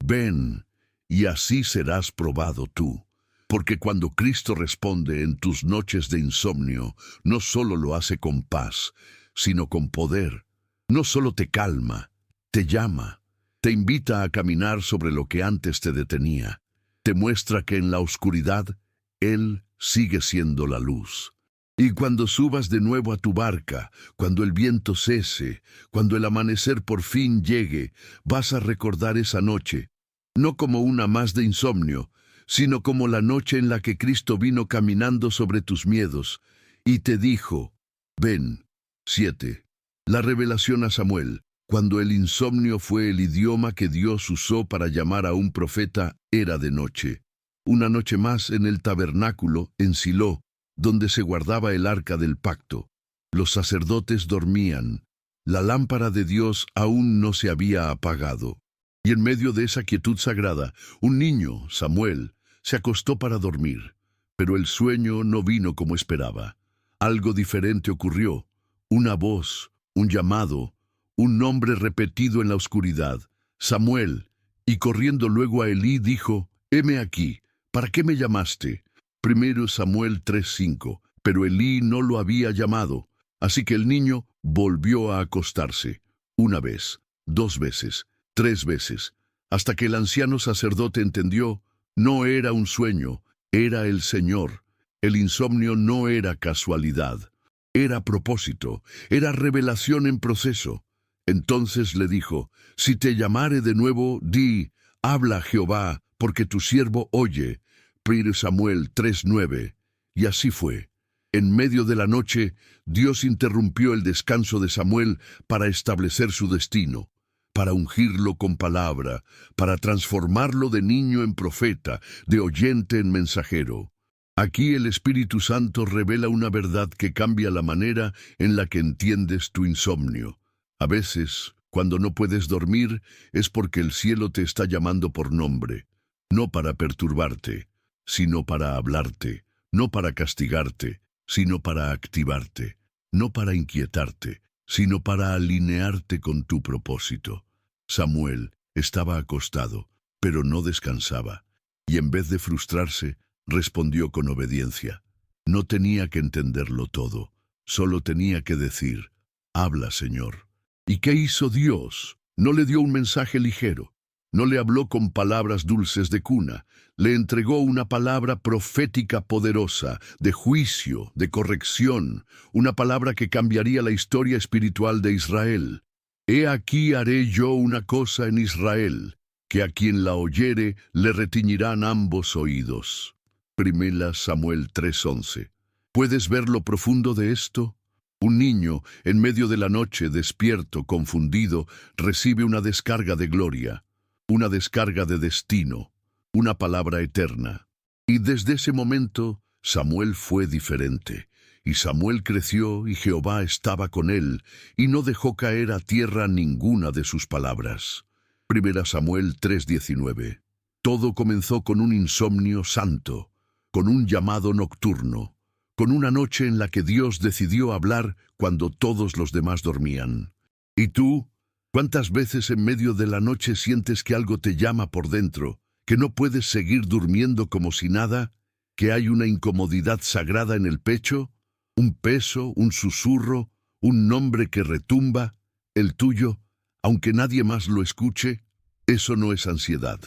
ven, y así serás probado tú. Porque cuando Cristo responde en tus noches de insomnio, no solo lo hace con paz, sino con poder. No solo te calma, te llama. Te invita a caminar sobre lo que antes te detenía. Te muestra que en la oscuridad, Él sigue siendo la luz. Y cuando subas de nuevo a tu barca, cuando el viento cese, cuando el amanecer por fin llegue, vas a recordar esa noche, no como una más de insomnio, sino como la noche en la que Cristo vino caminando sobre tus miedos y te dijo, ven. 7. La revelación a Samuel. Cuando el insomnio fue el idioma que Dios usó para llamar a un profeta, era de noche. Una noche más en el tabernáculo, en Silo, donde se guardaba el arca del pacto. Los sacerdotes dormían. La lámpara de Dios aún no se había apagado. Y en medio de esa quietud sagrada, un niño, Samuel, se acostó para dormir. Pero el sueño no vino como esperaba. Algo diferente ocurrió. Una voz, un llamado, un nombre repetido en la oscuridad, Samuel, y corriendo luego a Elí dijo, heme aquí, ¿para qué me llamaste? 1 Samuel 3:5, pero Elí no lo había llamado, así que el niño volvió a acostarse, una vez, 2 veces, 3 veces, hasta que el anciano sacerdote entendió, no era un sueño, era el Señor. El insomnio no era casualidad, era propósito, era revelación en proceso. Entonces le dijo, si te llamare de nuevo, di, habla Jehová, porque tu siervo oye. 1 Samuel 3:9. Y así fue. En medio de la noche, Dios interrumpió el descanso de Samuel para establecer su destino. para ungirlo con palabra, para transformarlo de niño en profeta, de oyente en mensajero. Aquí el Espíritu Santo revela una verdad que cambia la manera en la que entiendes tu insomnio. A veces, cuando no puedes dormir, es porque el cielo te está llamando por nombre, no para perturbarte, sino para hablarte, no para castigarte, sino para activarte, no para inquietarte, sino para alinearte con tu propósito. Samuel estaba acostado, pero no descansaba, y en vez de frustrarse, respondió con obediencia. No tenía que entenderlo todo, solo tenía que decir, habla, Señor. ¿Y qué hizo Dios? No le dio un mensaje ligero, no le habló con palabras dulces de cuna, le entregó una palabra profética poderosa, de juicio, de corrección, una palabra que cambiaría la historia espiritual de Israel. He aquí haré yo una cosa en Israel, que a quien la oyere le retiñirán ambos oídos. Primera Samuel 3:11. ¿Puedes ver lo profundo de esto? Un niño, en medio de la noche, despierto, confundido, recibe una descarga de gloria, una descarga de destino, una palabra eterna. Y desde ese momento, Samuel fue diferente. Y Samuel creció, y Jehová estaba con él, y no dejó caer a tierra ninguna de sus palabras. Primera Samuel 3:19. Todo comenzó con un insomnio santo, con un llamado nocturno, con una noche en la que Dios decidió hablar cuando todos los demás dormían. ¿Y tú? ¿Cuántas veces en medio de la noche sientes que algo te llama por dentro, que no puedes seguir durmiendo como si nada, que hay una incomodidad sagrada en el pecho, un peso, un susurro, un nombre que retumba, el tuyo, aunque nadie más lo escuche? Eso no es ansiedad,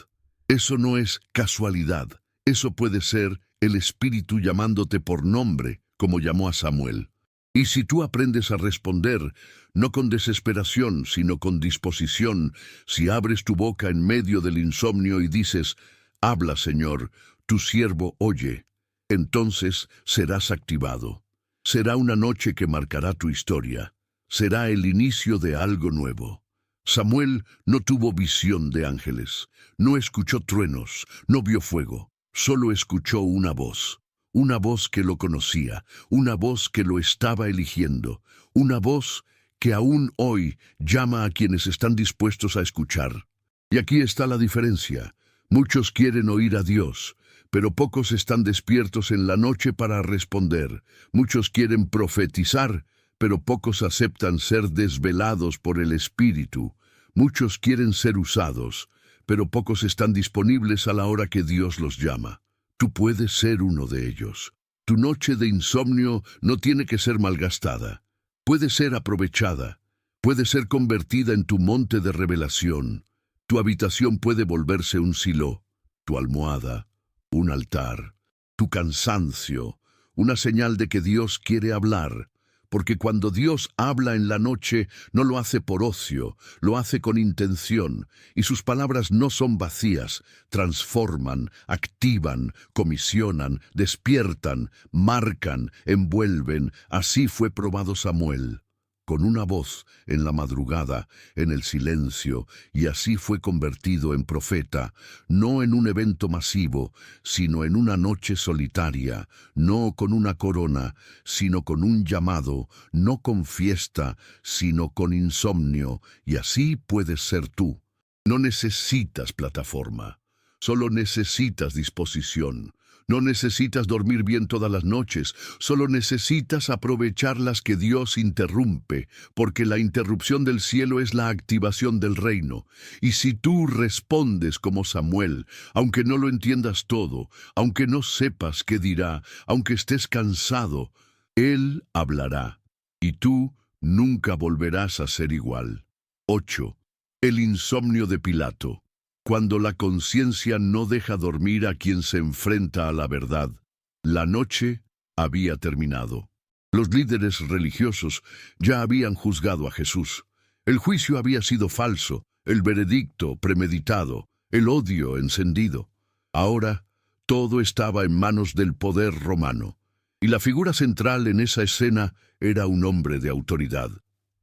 eso no es casualidad, eso puede ser el Espíritu llamándote por nombre, como llamó a Samuel. Y si tú aprendes a responder, no con desesperación, sino con disposición, si abres tu boca en medio del insomnio y dices, habla, Señor, tu siervo oye, entonces serás activado. Será una noche que marcará tu historia. Será el inicio de algo nuevo. Samuel no tuvo visión de ángeles, no escuchó truenos, no vio fuego, solo escuchó una voz que lo conocía, una voz que lo estaba eligiendo, una voz que aún hoy llama a quienes están dispuestos a escuchar. Y aquí está la diferencia. Muchos quieren oír a Dios, pero pocos están despiertos en la noche para responder. Muchos quieren profetizar, pero pocos aceptan ser desvelados por el Espíritu. Muchos quieren ser usados, pero pocos están disponibles a la hora que Dios los llama. Tú puedes ser uno de ellos. Tu noche de insomnio no tiene que ser malgastada. Puede ser aprovechada. Puede ser convertida en tu monte de revelación. Tu habitación puede volverse un Silo, tu almohada, un altar, tu cansancio, una señal de que Dios quiere hablar. Porque cuando Dios habla en la noche, no lo hace por ocio, lo hace con intención, y sus palabras no son vacías, transforman, activan, comisionan, despiertan, marcan, envuelven. Así fue probado Samuel, con una voz en la madrugada, en el silencio, y así fue convertido en profeta, no en un evento masivo, sino en una noche solitaria, no con una corona, sino con un llamado, no con fiesta, sino con insomnio, y así puedes ser tú. No necesitas plataforma, solo necesitas disposición. No necesitas dormir bien todas las noches, solo necesitas aprovechar las que Dios interrumpe, porque la interrupción del cielo es la activación del reino. Y si tú respondes como Samuel, aunque no lo entiendas todo, aunque no sepas qué dirá, aunque estés cansado, Él hablará, y tú nunca volverás a ser igual. 8. El insomnio de Pilato. Cuando la conciencia no deja dormir a quien se enfrenta a la verdad, la noche había terminado. Los líderes religiosos ya habían juzgado a Jesús. El juicio había sido falso, el veredicto premeditado, el odio encendido. Ahora, todo estaba en manos del poder romano. Y la figura central en esa escena era un hombre de autoridad,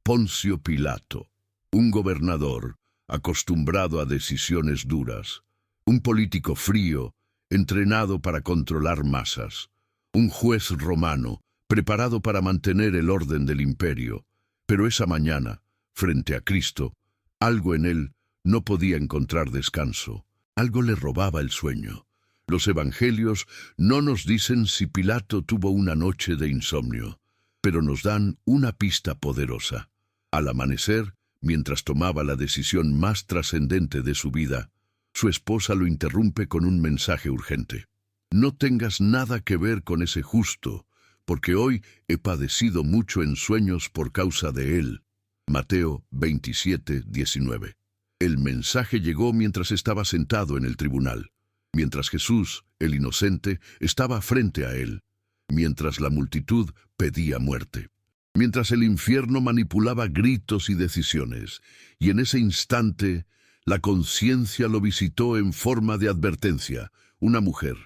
Poncio Pilato, un gobernador, acostumbrado a decisiones duras, un político frío, entrenado para controlar masas, un juez romano, preparado para mantener el orden del imperio. Pero esa mañana, frente a Cristo, algo en él no podía encontrar descanso. Algo le robaba el sueño. Los evangelios no nos dicen si Pilato tuvo una noche de insomnio, pero nos dan una pista poderosa. Al amanecer, mientras tomaba la decisión más trascendente de su vida, su esposa lo interrumpe con un mensaje urgente. No tengas nada que ver con ese justo, porque hoy he padecido mucho en sueños por causa de él. Mateo 27:19. El mensaje llegó mientras estaba sentado en el tribunal, mientras Jesús, el inocente, estaba frente a él, mientras la multitud pedía muerte, mientras el infierno manipulaba gritos y decisiones, y en ese instante la conciencia lo visitó en forma de advertencia, una mujer,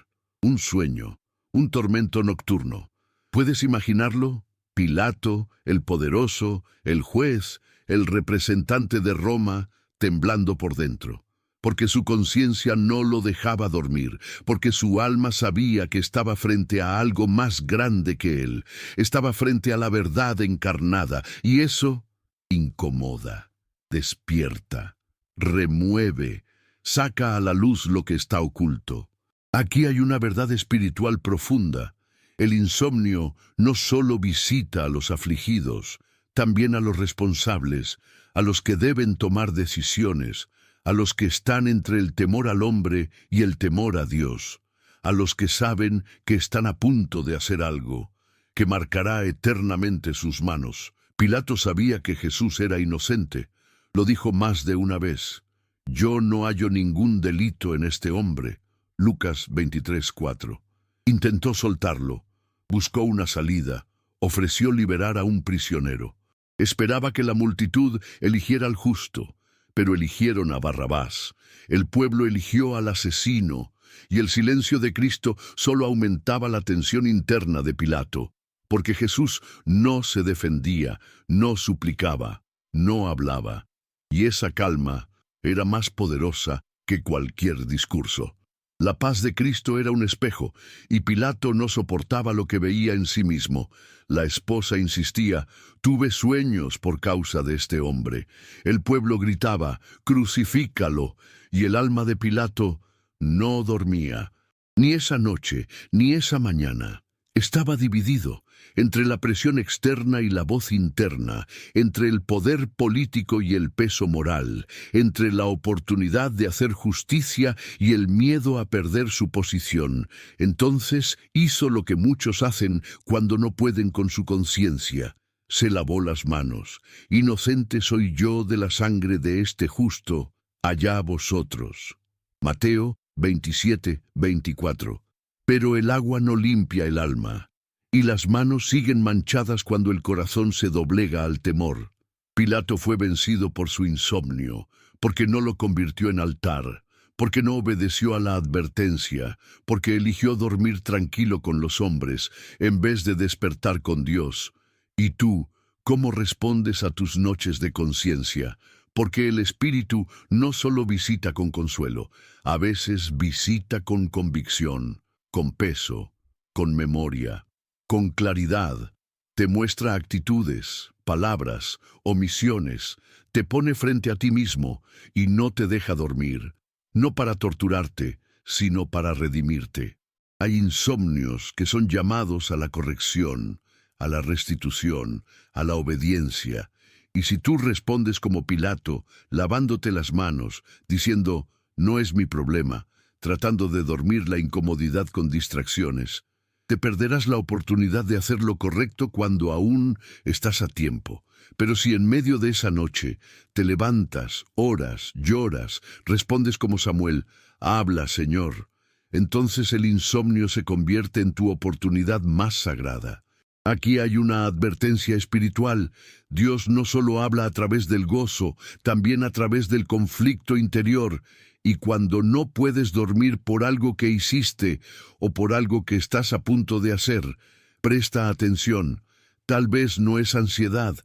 un sueño, un tormento nocturno. ¿Puedes imaginarlo? Pilato, el poderoso, el juez, el representante de Roma, temblando por dentro, porque su conciencia no lo dejaba dormir, porque su alma sabía que estaba frente a algo más grande que él, estaba frente a la verdad encarnada, y eso incomoda, despierta, remueve, saca a la luz lo que está oculto. Aquí hay una verdad espiritual profunda. El insomnio no solo visita a los afligidos, también a los responsables, a los que deben tomar decisiones, a los que están entre el temor al hombre y el temor a Dios, a los que saben que están a punto de hacer algo, que marcará eternamente sus manos. Pilato sabía que Jesús era inocente. Lo dijo más de una vez. Yo no hallo ningún delito en este hombre. Lucas 23:4. Intentó soltarlo. Buscó una salida, ofreció liberar a un prisionero. Esperaba que la multitud eligiera al justo, pero eligieron a Barrabás. El pueblo eligió al asesino, y el silencio de Cristo solo aumentaba la tensión interna de Pilato, porque Jesús no se defendía, no suplicaba, no hablaba, y esa calma era más poderosa que cualquier discurso. La paz de Cristo era un espejo, y Pilato no soportaba lo que veía en sí mismo. La esposa insistía, tuve sueños por causa de este hombre. El pueblo gritaba, crucifícalo, y el alma de Pilato no dormía. Ni esa noche, ni esa mañana. Estaba dividido entre la presión externa y la voz interna, entre el poder político y el peso moral, entre la oportunidad de hacer justicia y el miedo a perder su posición. Entonces hizo lo que muchos hacen cuando no pueden con su conciencia. Se lavó las manos. Inocente soy yo de la sangre de este justo, allá vosotros. Mateo 27:24. Pero el agua no limpia el alma, y las manos siguen manchadas cuando el corazón se doblega al temor. Pilato fue vencido por su insomnio, porque no lo convirtió en altar, porque no obedeció a la advertencia, porque eligió dormir tranquilo con los hombres, en vez de despertar con Dios. ¿Y tú, cómo respondes a tus noches de conciencia? Porque el Espíritu no solo visita con consuelo, a veces visita con convicción, con peso, con memoria, con claridad. Te muestra actitudes, palabras, omisiones, te pone frente a ti mismo y no te deja dormir, no para torturarte, sino para redimirte. Hay insomnios que son llamados a la corrección, a la restitución, a la obediencia, y si tú respondes como Pilato, lavándote las manos, diciendo, no es mi problema, tratando de dormir la incomodidad con distracciones, te perderás la oportunidad de hacer lo correcto cuando aún estás a tiempo. Pero si en medio de esa noche te levantas, oras, lloras, respondes como Samuel, habla, Señor, entonces el insomnio se convierte en tu oportunidad más sagrada. Aquí hay una advertencia espiritual. Dios no solo habla a través del gozo, también a través del conflicto interior. Y cuando no puedes dormir por algo que hiciste o por algo que estás a punto de hacer, presta atención. Tal vez no es ansiedad,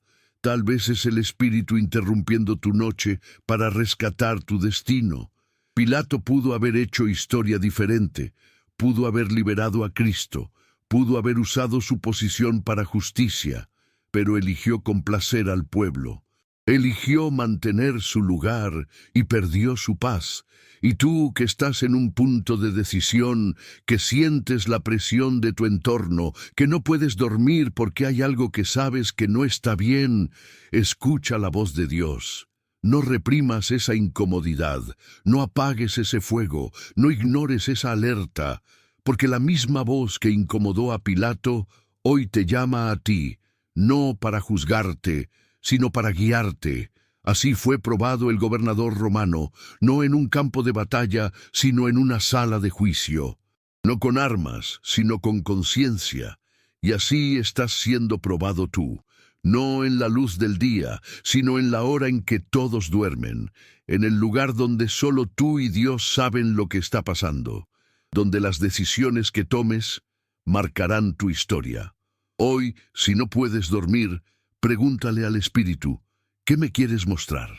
Tal vez es el Espíritu interrumpiendo tu noche para rescatar tu destino. Pilato pudo haber hecho historia diferente, pudo haber liberado a Cristo, pudo haber usado su posición para justicia, pero eligió complacer al pueblo. Eligió mantener su lugar y perdió su paz. Y tú que estás en un punto de decisión, que sientes la presión de tu entorno, que no puedes dormir porque hay algo que sabes que no está bien, escucha la voz de Dios. No reprimas esa incomodidad, no apagues ese fuego, no ignores esa alerta, porque la misma voz que incomodó a Pilato hoy te llama a ti, no para juzgarte, sino para guiarte. Así fue probado el gobernador romano, no en un campo de batalla, sino en una sala de juicio. No con armas, sino con conciencia. Y así estás siendo probado tú, no en la luz del día, sino en la hora en que todos duermen, en el lugar donde solo tú y Dios saben lo que está pasando, donde las decisiones que tomes marcarán tu historia. Hoy, si no puedes dormir, pregúntale al Espíritu, ¿qué me quieres mostrar?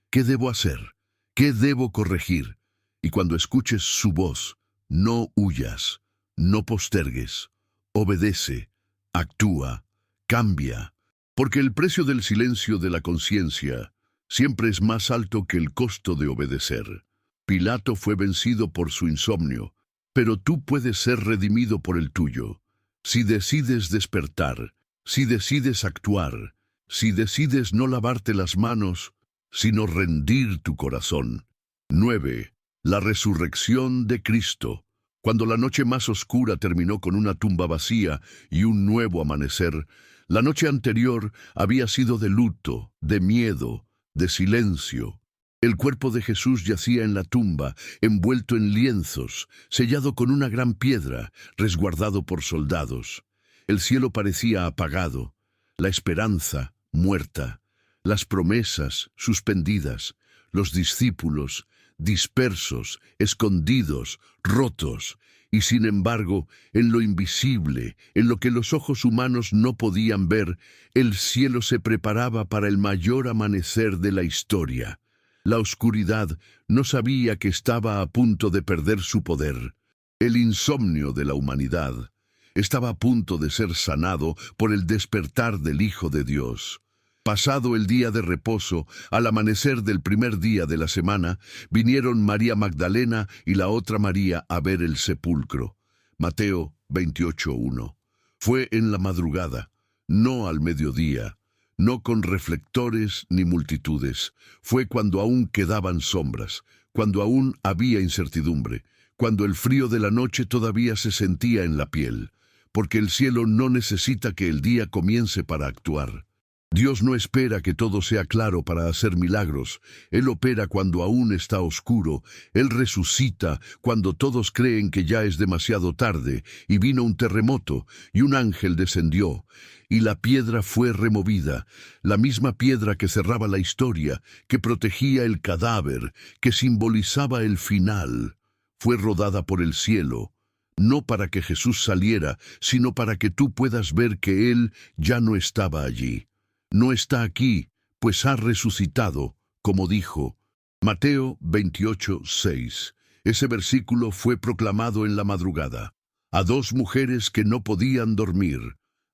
¿Qué debo hacer? ¿Qué debo corregir? Y cuando escuches su voz, no huyas, no postergues, obedece, actúa, cambia, porque el precio del silencio de la conciencia siempre es más alto que el costo de obedecer. Pilato fue vencido por su insomnio, pero tú puedes ser redimido por el tuyo. Si decides despertar, si decides actuar, si decides no lavarte las manos, sino rendir tu corazón. 9. La resurrección de Cristo. Cuando la noche más oscura terminó con una tumba vacía y un nuevo amanecer, la noche anterior había sido de luto, de miedo, de silencio. El cuerpo de Jesús yacía en la tumba, envuelto en lienzos, sellado con una gran piedra, resguardado por soldados. El cielo parecía apagado, la esperanza muerta, las promesas suspendidas, los discípulos dispersos, escondidos, rotos, y sin embargo, en lo invisible, en lo que los ojos humanos no podían ver, el cielo se preparaba para el mayor amanecer de la historia. La oscuridad no sabía que estaba a punto de perder su poder. El insomnio de la humanidad estaba a punto de ser sanado por el despertar del Hijo de Dios. Pasado el día de reposo, al amanecer del primer día de la semana, vinieron María Magdalena y la otra María a ver el sepulcro. Mateo 28:1. Fue en la madrugada, no al mediodía, no con reflectores ni multitudes. Fue cuando aún quedaban sombras, cuando aún había incertidumbre, cuando el frío de la noche todavía se sentía en la piel, porque el cielo no necesita que el día comience para actuar. Dios no espera que todo sea claro para hacer milagros. Él opera cuando aún está oscuro. Él resucita cuando todos creen que ya es demasiado tarde, y vino un terremoto, y un ángel descendió, y la piedra fue removida, la misma piedra que cerraba la historia, que protegía el cadáver, que simbolizaba el final. Fue rodada por el cielo, no para que Jesús saliera, sino para que tú puedas ver que Él ya no estaba allí. No está aquí, pues ha resucitado, como dijo. Mateo 28:6. Ese versículo fue proclamado en la madrugada, a dos mujeres que no podían dormir,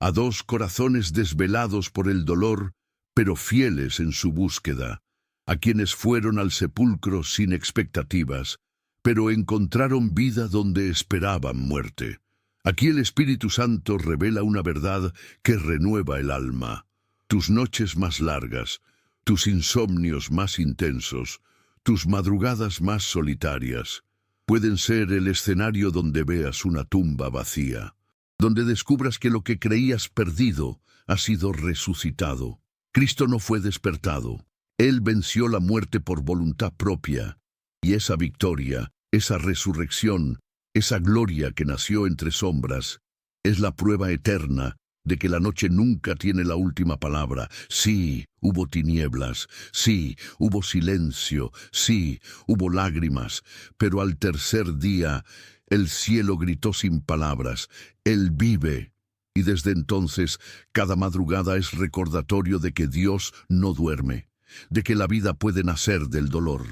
a dos corazones desvelados por el dolor, pero fieles en su búsqueda, a quienes fueron al sepulcro sin expectativas, pero encontraron vida donde esperaban muerte. Aquí el Espíritu Santo revela una verdad que renueva el alma. Tus noches más largas, tus insomnios más intensos, tus madrugadas más solitarias, pueden ser el escenario donde veas una tumba vacía, donde descubras que lo que creías perdido ha sido resucitado. Cristo no fue despertado. Él venció la muerte por voluntad propia, y esa victoria, esa resurrección, esa gloria que nació entre sombras, es la prueba eterna de que la noche nunca tiene la última palabra. Sí, hubo tinieblas, sí, hubo silencio, sí, hubo lágrimas, pero al tercer día el cielo gritó sin palabras: Él vive, Y desde entonces, cada madrugada es recordatorio de que Dios no duerme, de que la vida puede nacer del dolor,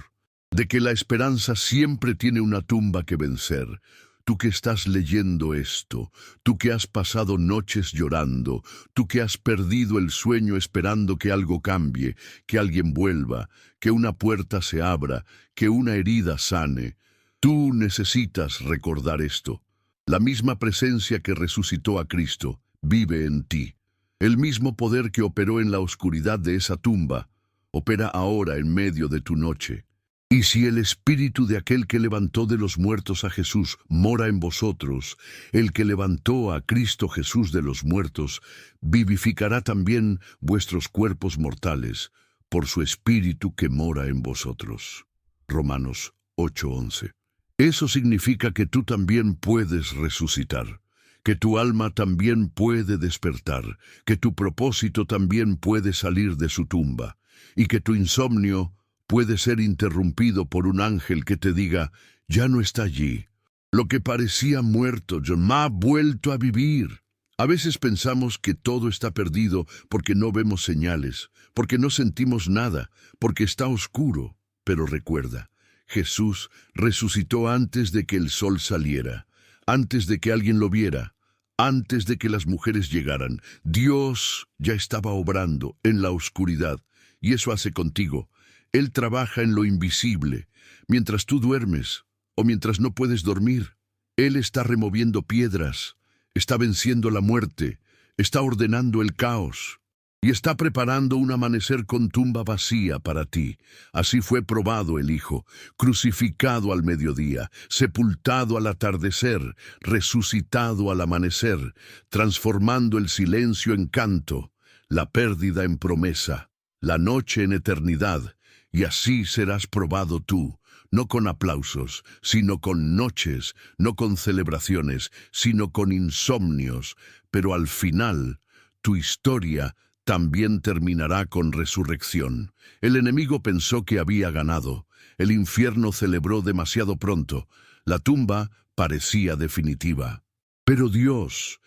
de que la esperanza siempre tiene una tumba que vencer. Tú que estás leyendo esto, tú que has pasado noches llorando, tú que has perdido el sueño esperando que algo cambie, que alguien vuelva, que una puerta se abra, que una herida sane, tú necesitas recordar esto. La misma presencia que resucitó a Cristo vive en ti. El mismo poder que operó en la oscuridad de esa tumba opera ahora en medio de tu noche. Y si el espíritu de aquel que levantó de los muertos a Jesús mora en vosotros, el que levantó a Cristo Jesús de los muertos, vivificará también vuestros cuerpos mortales por su espíritu que mora en vosotros. Romanos 8:11. Eso significa que tú también puedes resucitar, que tu alma también puede despertar, que tu propósito también puede salir de su tumba, y que tu insomnio puede ser interrumpido por un ángel que te diga, ya no está allí. Lo que parecía muerto, John, ha vuelto a vivir. A veces pensamos que todo está perdido porque no vemos señales, porque no sentimos nada, porque está oscuro. Pero recuerda, Jesús resucitó antes de que el sol saliera, antes de que alguien lo viera, antes de que las mujeres llegaran. Dios ya estaba obrando en la oscuridad, y eso hace contigo. Él trabaja en lo invisible, mientras tú duermes o mientras no puedes dormir. Él está removiendo piedras, está venciendo la muerte, está ordenando el caos y está preparando un amanecer con tumba vacía para ti. Así fue probado el Hijo, crucificado al mediodía, sepultado al atardecer, resucitado al amanecer, transformando el silencio en canto, la pérdida en promesa, la noche en eternidad. Y así serás probado tú, no con aplausos, sino con noches, no con celebraciones, sino con insomnios, pero al final, tu historia también terminará con resurrección. El enemigo pensó que había ganado, el infierno celebró demasiado pronto, la tumba parecía definitiva. Pero Dios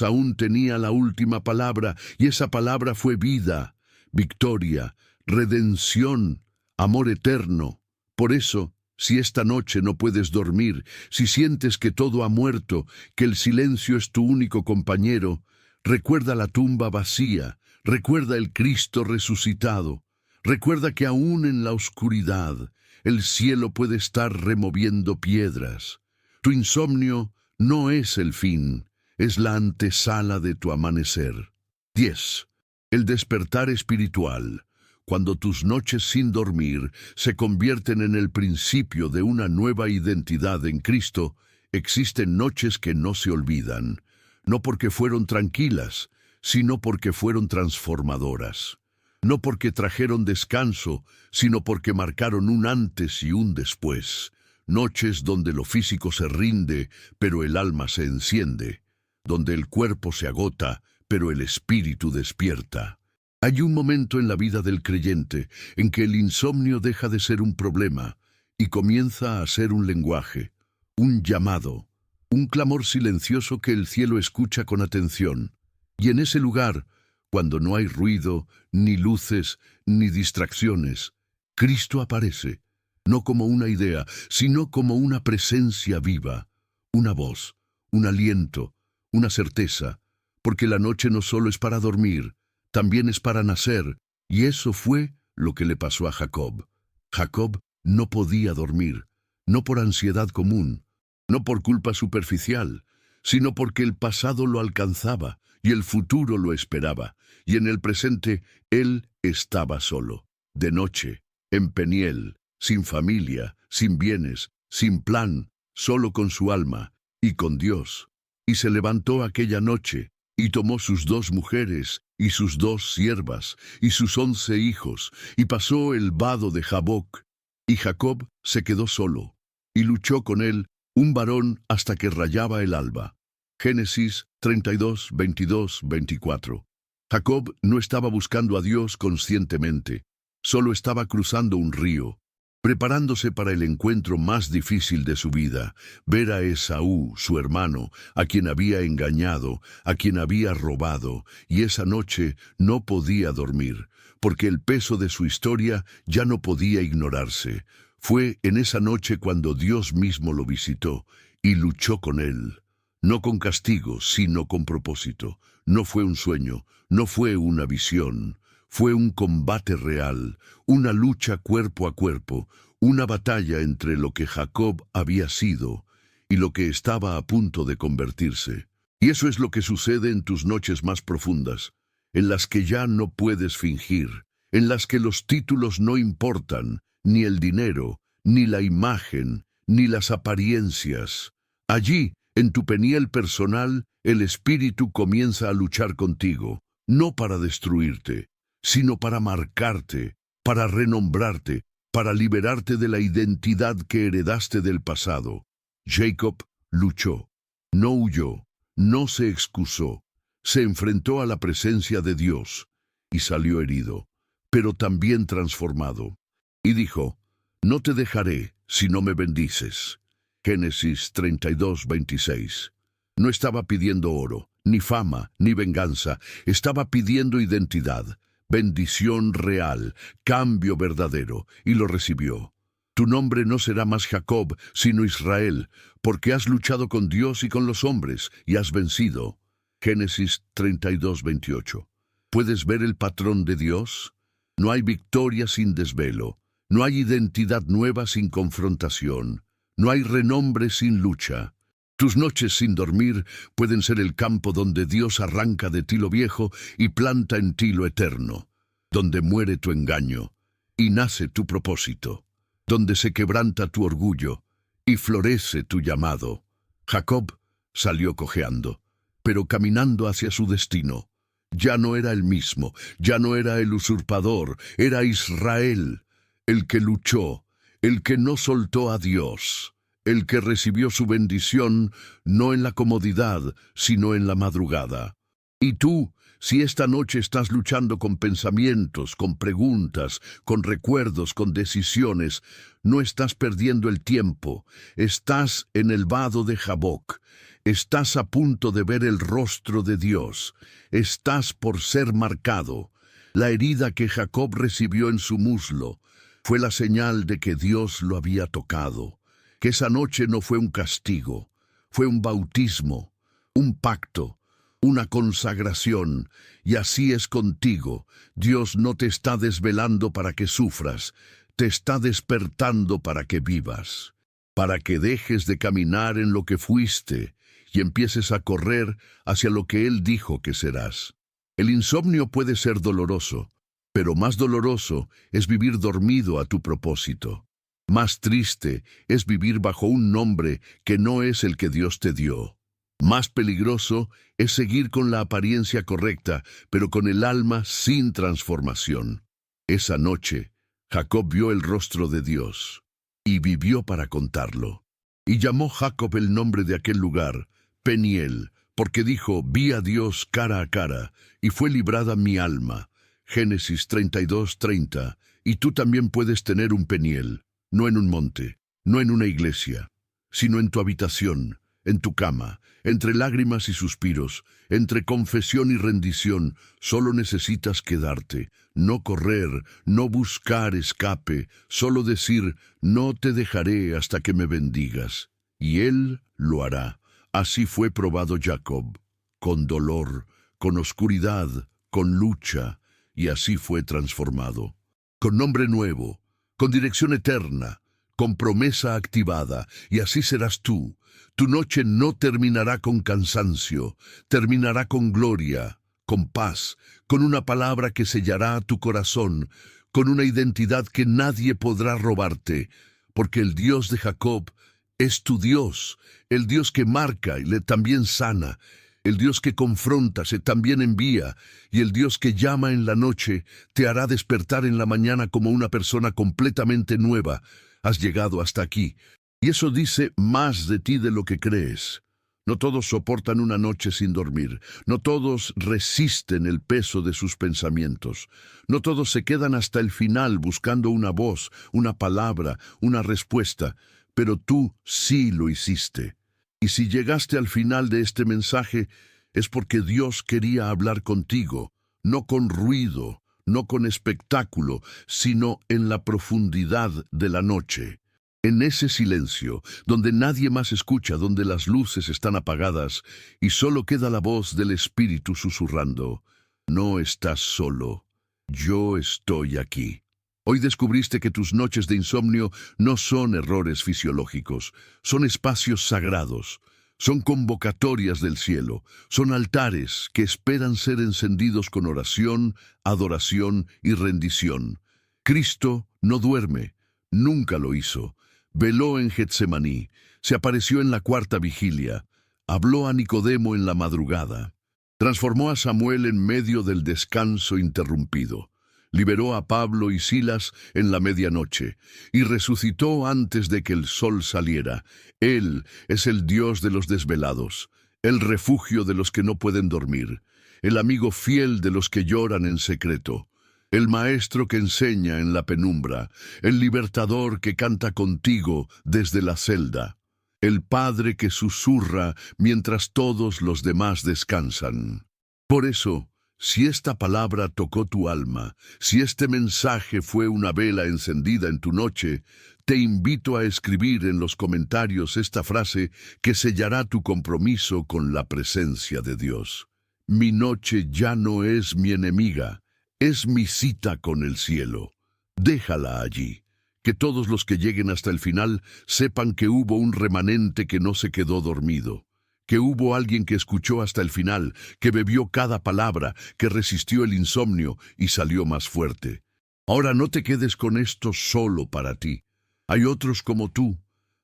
aún tenía la última palabra, y esa palabra fue vida, victoria, redención, amor eterno. Por eso, si esta noche no puedes dormir, si sientes que todo ha muerto, que el silencio es tu único compañero, recuerda la tumba vacía, recuerda el Cristo resucitado, recuerda que aún en la oscuridad, el cielo puede estar removiendo piedras. Tu insomnio no es el fin, es la antesala de tu amanecer. 10. El despertar espiritual. Cuando tus noches sin dormir se convierten en el principio de una nueva identidad en Cristo, existen noches que no se olvidan, no porque fueron tranquilas, sino porque fueron transformadoras. No porque trajeron descanso, sino porque marcaron un antes y un después. Noches donde lo físico se rinde, pero el alma se enciende. Donde el cuerpo se agota, pero el espíritu despierta. Hay un momento en la vida del creyente en que el insomnio deja de ser un problema y comienza a ser un lenguaje, un llamado, un clamor silencioso que el cielo escucha con atención. Y en ese lugar, cuando no hay ruido, ni luces, ni distracciones, Cristo aparece, no como una idea, sino como una presencia viva, una voz, un aliento, una certeza, porque la noche no solo es para dormir, también es para nacer, y eso fue lo que le pasó a Jacob. Jacob no podía dormir, no por ansiedad común, no por culpa superficial, sino porque el pasado lo alcanzaba y el futuro lo esperaba, y en el presente él estaba solo, de noche, en Peniel, sin familia, sin bienes, sin plan, solo con su alma y con Dios. Y se levantó aquella noche, y tomó sus 2 mujeres, y sus 2 siervas, y sus 11 hijos, y pasó el vado de Jaboc. Y Jacob se quedó solo, y luchó con él un varón hasta que rayaba el alba. Génesis 32, 22, 24. Jacob no estaba buscando a Dios conscientemente, solo estaba cruzando un río. preparándose para el encuentro más difícil de su vida, ver a Esaú, su hermano, a quien había engañado, a quien había robado, y esa noche no podía dormir, porque el peso de su historia ya no podía ignorarse. Fue en esa noche cuando Dios mismo lo visitó y luchó con él. No con castigo, sino con propósito. No fue un sueño, no fue una visión. Fue un combate real, una lucha cuerpo a cuerpo, una batalla entre lo que Jacob había sido y lo que estaba a punto de convertirse. Y eso es lo que sucede en tus noches más profundas, en las que ya no puedes fingir, en las que los títulos no importan, ni el dinero, ni la imagen, ni las apariencias. Allí, en tu peniel personal, el espíritu comienza a luchar contigo, no para destruirte, sino para marcarte, para renombrarte, para liberarte de la identidad que heredaste del pasado. Jacob luchó, no huyó, no se excusó, se enfrentó a la presencia de Dios y salió herido, pero también transformado. Y dijo, no te dejaré si no me bendices. Génesis 32:26. No estaba pidiendo oro, ni fama, ni venganza, estaba pidiendo identidad. Bendición real, cambio verdadero, y lo recibió. Tu nombre no será más Jacob, sino Israel, porque has luchado con Dios y con los hombres, y has vencido. Génesis 32:28. ¿Puedes ver el patrón de Dios? No hay victoria sin desvelo, no hay identidad nueva sin confrontación, no hay renombre sin lucha. Tus noches sin dormir pueden ser el campo donde Dios arranca de ti lo viejo y planta en ti lo eterno, donde muere tu engaño y nace tu propósito, donde se quebranta tu orgullo y florece tu llamado. Jacob salió cojeando, pero caminando hacia su destino. Ya no era el mismo, ya no era el usurpador, era Israel, el que luchó, el que no soltó a Dios. El que recibió su bendición no en la comodidad, sino en la madrugada. Y tú, si esta noche estás luchando con pensamientos, con preguntas, con recuerdos, con decisiones, no estás perdiendo el tiempo, estás en el vado de Jaboc, estás a punto de ver el rostro de Dios, estás por ser marcado. La herida que Jacob recibió en su muslo fue la señal de que Dios lo había tocado. Que esa noche no fue un castigo, fue un bautismo, un pacto, una consagración, y así es contigo. Dios no te está desvelando para que sufras, te está despertando para que vivas, para que dejes de caminar en lo que fuiste y empieces a correr hacia lo que Él dijo que serás. El insomnio puede ser doloroso, pero más doloroso es vivir dormido a tu propósito. Más triste es vivir bajo un nombre que no es el que Dios te dio. Más peligroso es seguir con la apariencia correcta, pero con el alma sin transformación. Esa noche, Jacob vio el rostro de Dios y vivió para contarlo. Y llamó Jacob el nombre de aquel lugar, Peniel, porque dijo, vi a Dios cara a cara, y fue librada mi alma. Génesis 32:30. Y tú también puedes tener un Peniel. No en un monte, no en una iglesia, sino en tu habitación, en tu cama, entre lágrimas y suspiros, entre confesión y rendición. Solo necesitas quedarte, no correr, no buscar escape, solo decir, no te dejaré hasta que me bendigas. Y Él lo hará. Así fue probado Jacob, con dolor, con oscuridad, con lucha, y así fue transformado. Con nombre nuevo, con dirección eterna, con promesa activada, y así serás tú. Tu noche no terminará con cansancio, terminará con gloria, con paz, con una palabra que sellará tu corazón, con una identidad que nadie podrá robarte, porque el Dios de Jacob es tu Dios, el Dios que marca y también sana, el Dios que confronta se también envía, y el Dios que llama en la noche te hará despertar en la mañana como una persona completamente nueva. Has llegado hasta aquí, y eso dice más de ti de lo que crees. No todos soportan una noche sin dormir. No todos resisten el peso de sus pensamientos. No todos se quedan hasta el final buscando una voz, una palabra, una respuesta. Pero tú sí lo hiciste. Y si llegaste al final de este mensaje, es porque Dios quería hablar contigo, no con ruido, no con espectáculo, sino en la profundidad de la noche. En ese silencio, donde nadie más escucha, donde las luces están apagadas y solo queda la voz del Espíritu susurrando, no estás solo, yo estoy aquí. Hoy descubriste que tus noches de insomnio no son errores fisiológicos, son espacios sagrados, son convocatorias del cielo, son altares que esperan ser encendidos con oración, adoración y rendición. Cristo no duerme, nunca lo hizo. Veló en Getsemaní, se apareció en la cuarta vigilia, habló a Nicodemo en la madrugada, transformó a Samuel en medio del descanso interrumpido, liberó a Pablo y Silas en la medianoche y resucitó antes de que el sol saliera. Él es el Dios de los desvelados, el refugio de los que no pueden dormir, el amigo fiel de los que lloran en secreto, el maestro que enseña en la penumbra, el libertador que canta contigo desde la celda, el padre que susurra mientras todos los demás descansan. Por eso, si esta palabra tocó tu alma, si este mensaje fue una vela encendida en tu noche, te invito a escribir en los comentarios esta frase que sellará tu compromiso con la presencia de Dios. Mi noche ya no es mi enemiga. Es mi cita con el cielo. Déjala allí. Que todos los que lleguen hasta el final sepan que hubo un remanente que no se quedó dormido. Que hubo alguien que escuchó hasta el final, que bebió cada palabra, que resistió el insomnio y salió más fuerte. Ahora no te quedes con esto solo para ti. Hay otros como tú,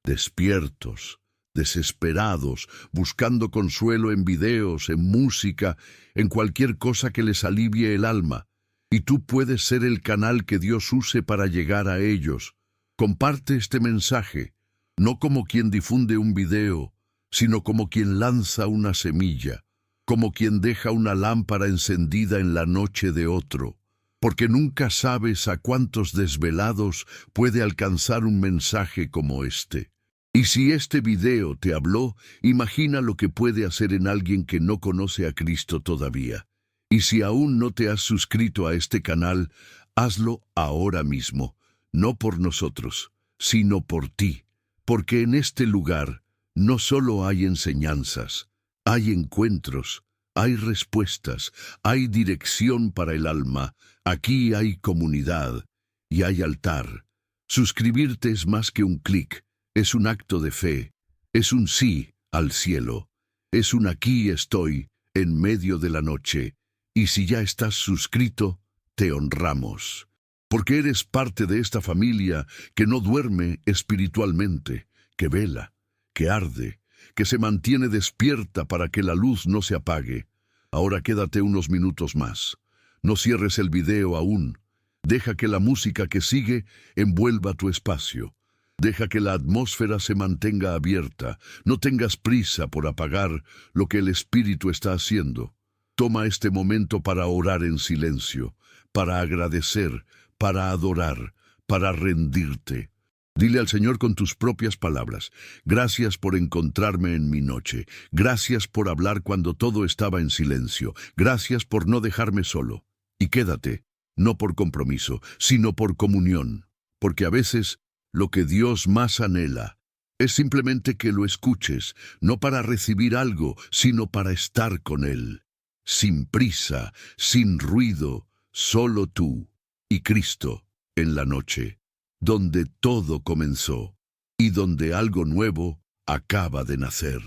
despiertos, desesperados, buscando consuelo en videos, en música, en cualquier cosa que les alivie el alma. Y tú puedes ser el canal que Dios use para llegar a ellos. Comparte este mensaje, no como quien difunde un video, sino como quien lanza una semilla, como quien deja una lámpara encendida en la noche de otro, porque nunca sabes a cuántos desvelados puede alcanzar un mensaje como este. Y si este video te habló, imagina lo que puede hacer en alguien que no conoce a Cristo todavía. Y si aún no te has suscrito a este canal, hazlo ahora mismo, no por nosotros, sino por ti, porque en este lugar no solo hay enseñanzas, hay encuentros, hay respuestas, hay dirección para el alma, aquí hay comunidad y hay altar. Suscribirte es más que un clic, es un acto de fe, es un sí al cielo, es un aquí estoy en medio de la noche. Y si ya estás suscrito, te honramos, porque eres parte de esta familia que no duerme espiritualmente, que vela, que arde, que se mantiene despierta para que la luz no se apague. Ahora quédate unos minutos más. No cierres el video aún. Deja que la música que sigue envuelva tu espacio. Deja que la atmósfera se mantenga abierta. No tengas prisa por apagar lo que el Espíritu está haciendo. Toma este momento para orar en silencio, para agradecer, para adorar, para rendirte. Dile al Señor con tus propias palabras: gracias por encontrarme en mi noche, gracias por hablar cuando todo estaba en silencio, gracias por no dejarme solo. Y quédate, no por compromiso, sino por comunión, porque a veces lo que Dios más anhela es simplemente que lo escuches, no para recibir algo, sino para estar con Él. Sin prisa, sin ruido, solo tú y Cristo en la noche, donde todo comenzó y donde algo nuevo acaba de nacer.